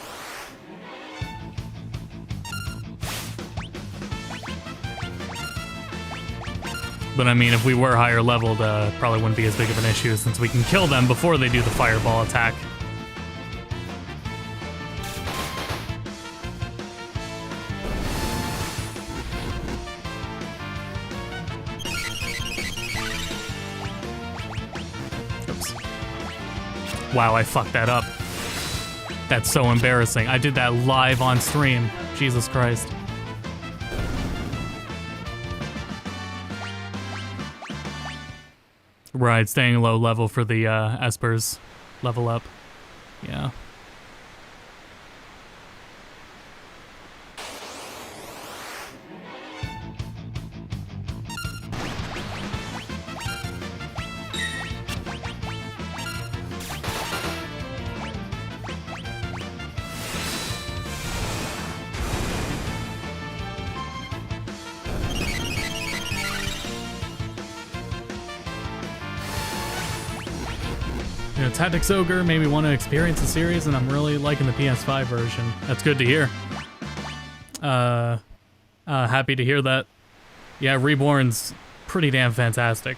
But I mean, if we were higher leveled, probably wouldn't be as big of an issue since we can kill them before they do the fireball attack. Oops. Wow, I fucked that up. That's so embarrassing. I did that live on stream. Jesus Christ. Right, staying low level for the Espers level up. Yeah. Tactics Ogre made me want to experience the series, and I'm really liking the PS5 version. That's good to hear. Happy to hear that. Yeah, Reborn's pretty damn fantastic.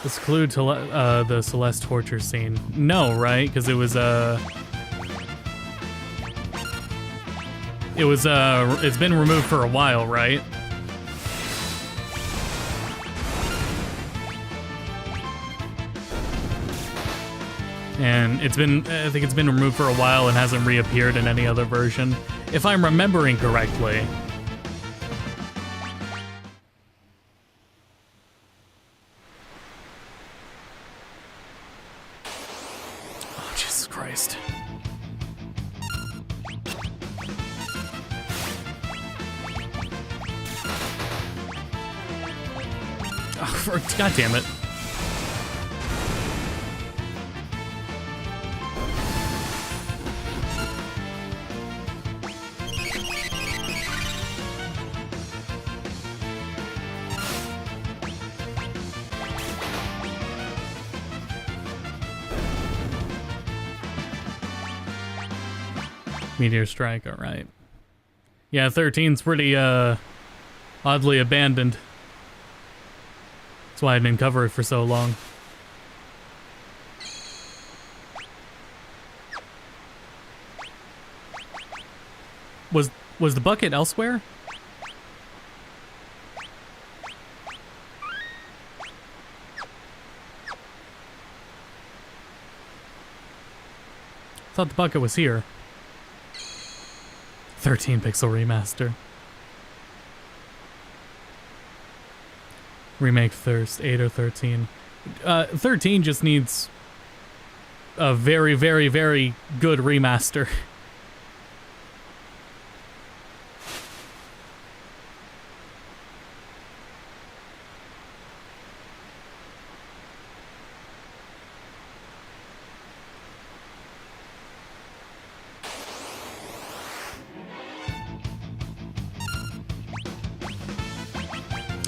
Exclude the Celeste torture scene. No, right? Because it's been removed for a while, right? And I think it's been removed for a while and hasn't reappeared in any other version, if I'm remembering correctly. Christ. Oh, God damn it. Meteor Strike, alright. Yeah, 13's pretty, oddly abandoned. That's why I didn't cover it for so long. Was the bucket elsewhere? I thought the bucket was here. 13 pixel remaster. Remake Thirst, 8 or 13. 13 just needs a very, very, very good remaster.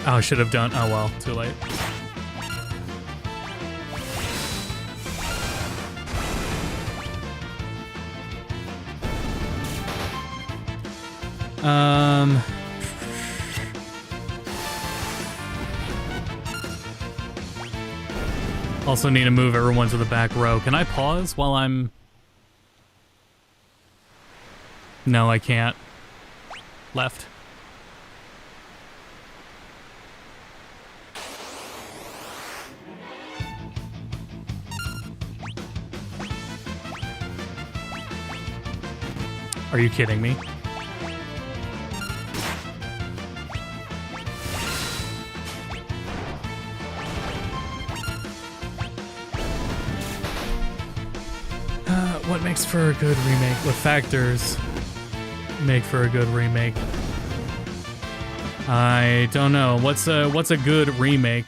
Oh, I should have done. Oh well, too late. Also need to move everyone to the back row. Can I pause while I'm... No, I can't. Left. Are you kidding me? What makes for a good remake? What factors make for a good remake? I don't know. What's a good remake?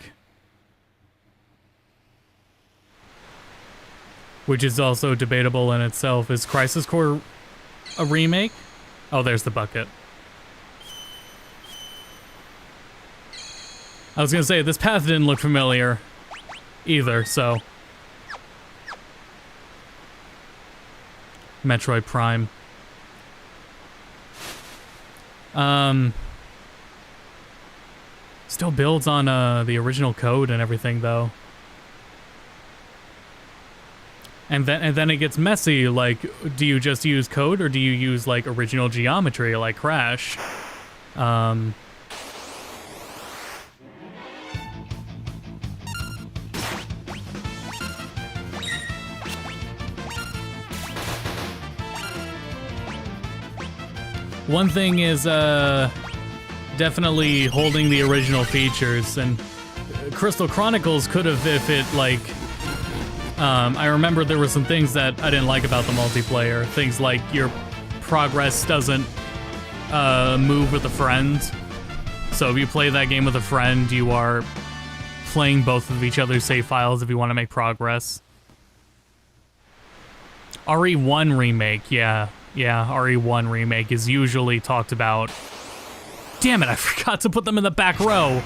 Which is also debatable in itself. Is Crisis Core a remake? Oh, there's the bucket. I was gonna say, this path didn't look familiar either, so... Metroid Prime. Still builds on the original code and everything, though. And then it gets messy, like, do you just use code or do you use, like, original geometry, like Crash? One thing is, definitely holding the original features, and Crystal Chronicles could have, if it, like... I remember there were some things that I didn't like about the multiplayer. Things like your progress doesn't move with a friend. So if you play that game with a friend, you are playing both of each other's save files if you want to make progress. RE1 Remake, yeah, RE1 Remake is usually talked about. Damn it, I forgot to put them in the back row.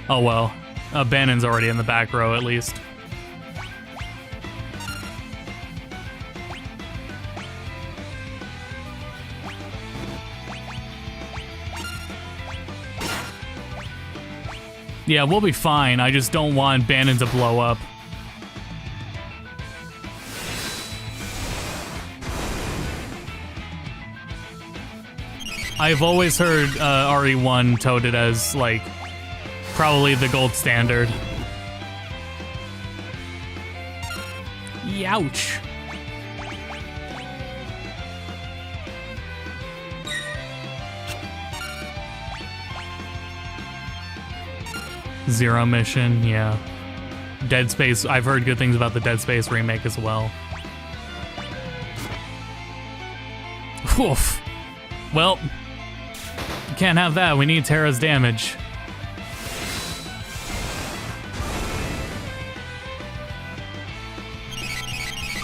Oh well, Bannon's already in the back row at least. Yeah, we'll be fine. I just don't want Bannon to blow up. I've always heard RE1 touted as, like, probably the gold standard. Youch. Zero Mission, yeah. Dead Space, I've heard good things about the Dead Space remake as well. Oof. Well, can't have that. We need Terra's damage.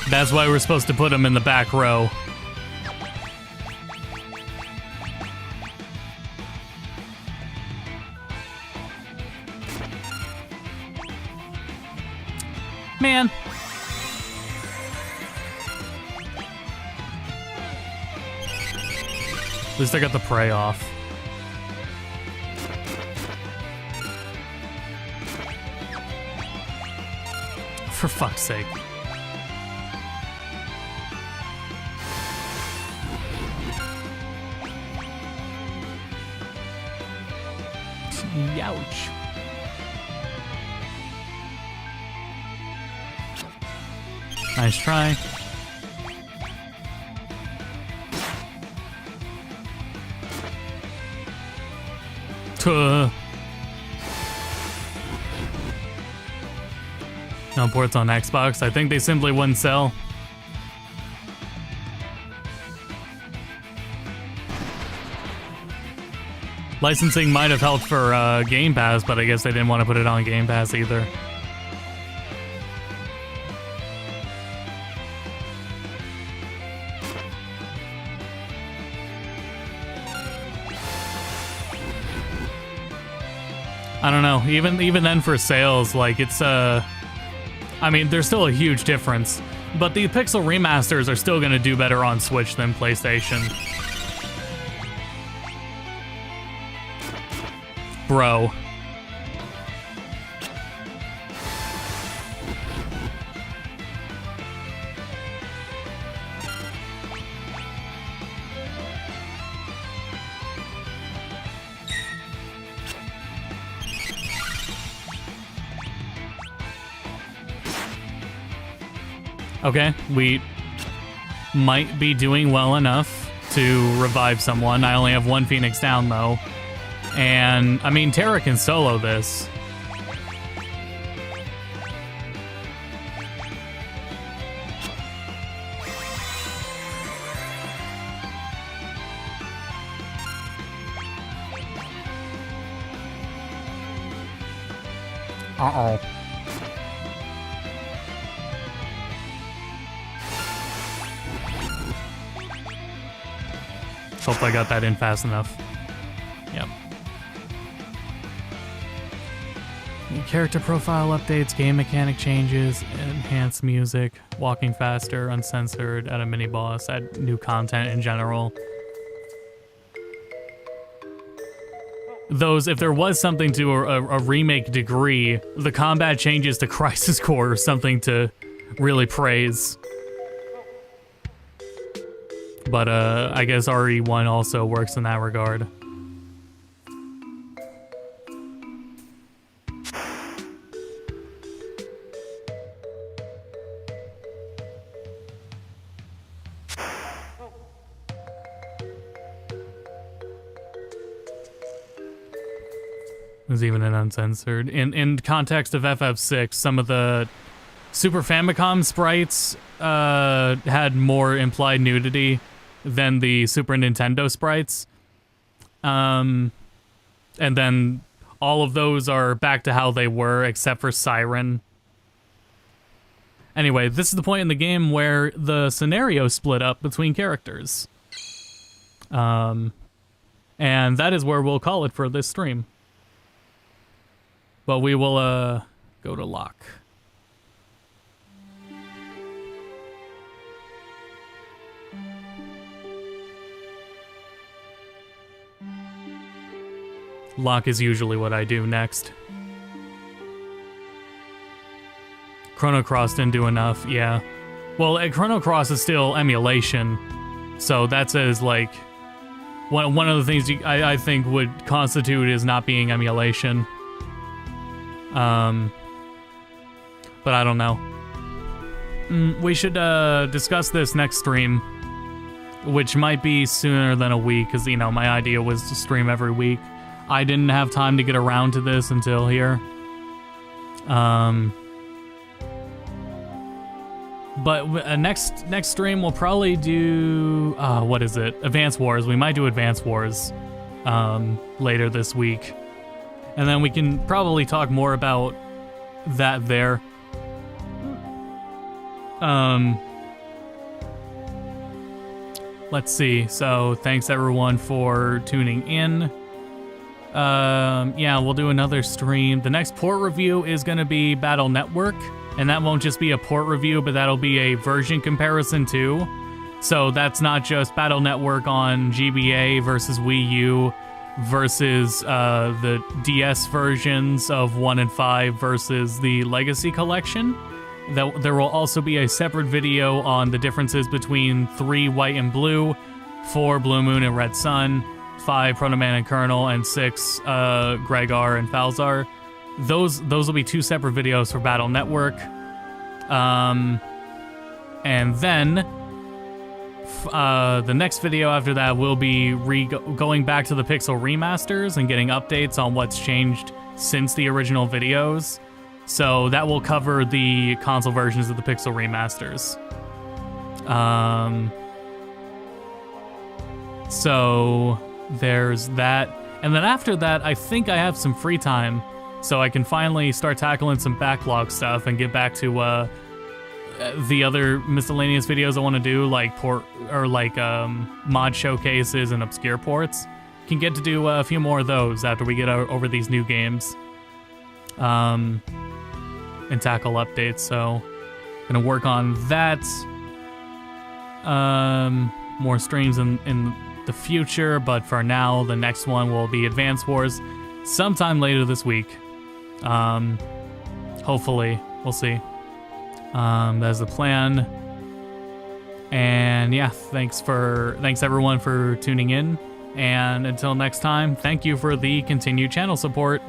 That's why we're supposed to put him in the back row. Man. At least I got the prey off. For fuck's sake. Youch. Nice try. Tuh. No ports on Xbox. I think they simply wouldn't sell. Licensing might have helped for Game Pass, but I guess they didn't want to put it on Game Pass either. I don't know. Even then for sales, like it's I mean, there's still a huge difference, but the Pixel remasters are still going to do better on Switch than PlayStation. Bro. Okay, we might be doing well enough to revive someone. I only have one Phoenix down, though. And, I mean, Terra can solo this. Uh-oh. Hope I got that in fast enough. Yep. Character profile updates, game mechanic changes, enhanced music, walking faster, uncensored, add a mini boss, add new content in general. Those, if there was something to a remake degree, the combat changes to Crisis Core or something to really praise. But I guess RE1 also works in that regard. There's even an uncensored. In context of FF6, some of the Super Famicom sprites had more implied nudity than the Super Nintendo sprites. And then all of those are back to how they were, except for Siren. Anyway, this is the point in the game where the scenario split up between characters. And that is where we'll call it for this stream. But we will go to Locke. Locke is usually what I do next. Chrono Cross didn't do enough, yeah. Well, Chrono Cross is still emulation, so that's as like one of the things I think would constitute is not being emulation. But I don't know. We should discuss this next stream, which might be sooner than a week, because, you know, my idea was to stream every week. I didn't have time to get around to this until here. But next stream we'll probably do what is it? Advance Wars. We might do Advance Wars later this week, and then we can probably talk more about that there. Let's see. So thanks everyone for tuning in. Yeah, we'll do another stream. The next port review is going to be Battle Network, and that won't just be a port review, but that'll be a version comparison too. So that's not just Battle Network on GBA versus Wii U versus the DS versions of 1 and 5 versus the Legacy Collection. There will also be a separate video on the differences between 3 White and Blue, 4 Blue Moon and Red Sun, 5 Protoman and Colonel, and 6 Gregar and Falzar. Those will be 2 separate videos for Battle Network. And then the next video after that will be going back to the Pixel remasters and getting updates on what's changed since the original videos. So that will cover the console versions of the Pixel remasters. So there's that. And then after that, I think I have some free time, so I can finally start tackling some backlog stuff and get back to the other miscellaneous videos I want to do, like mod showcases and obscure ports. Can get to do a few more of those after we get over these new games. And tackle updates, so gonna work on that. More streams in the future, but for now, the next one will be Advance Wars sometime later this week. Hopefully, we'll see. That's the plan. And yeah, thanks everyone for tuning in. And until next time, thank you for the continued channel support.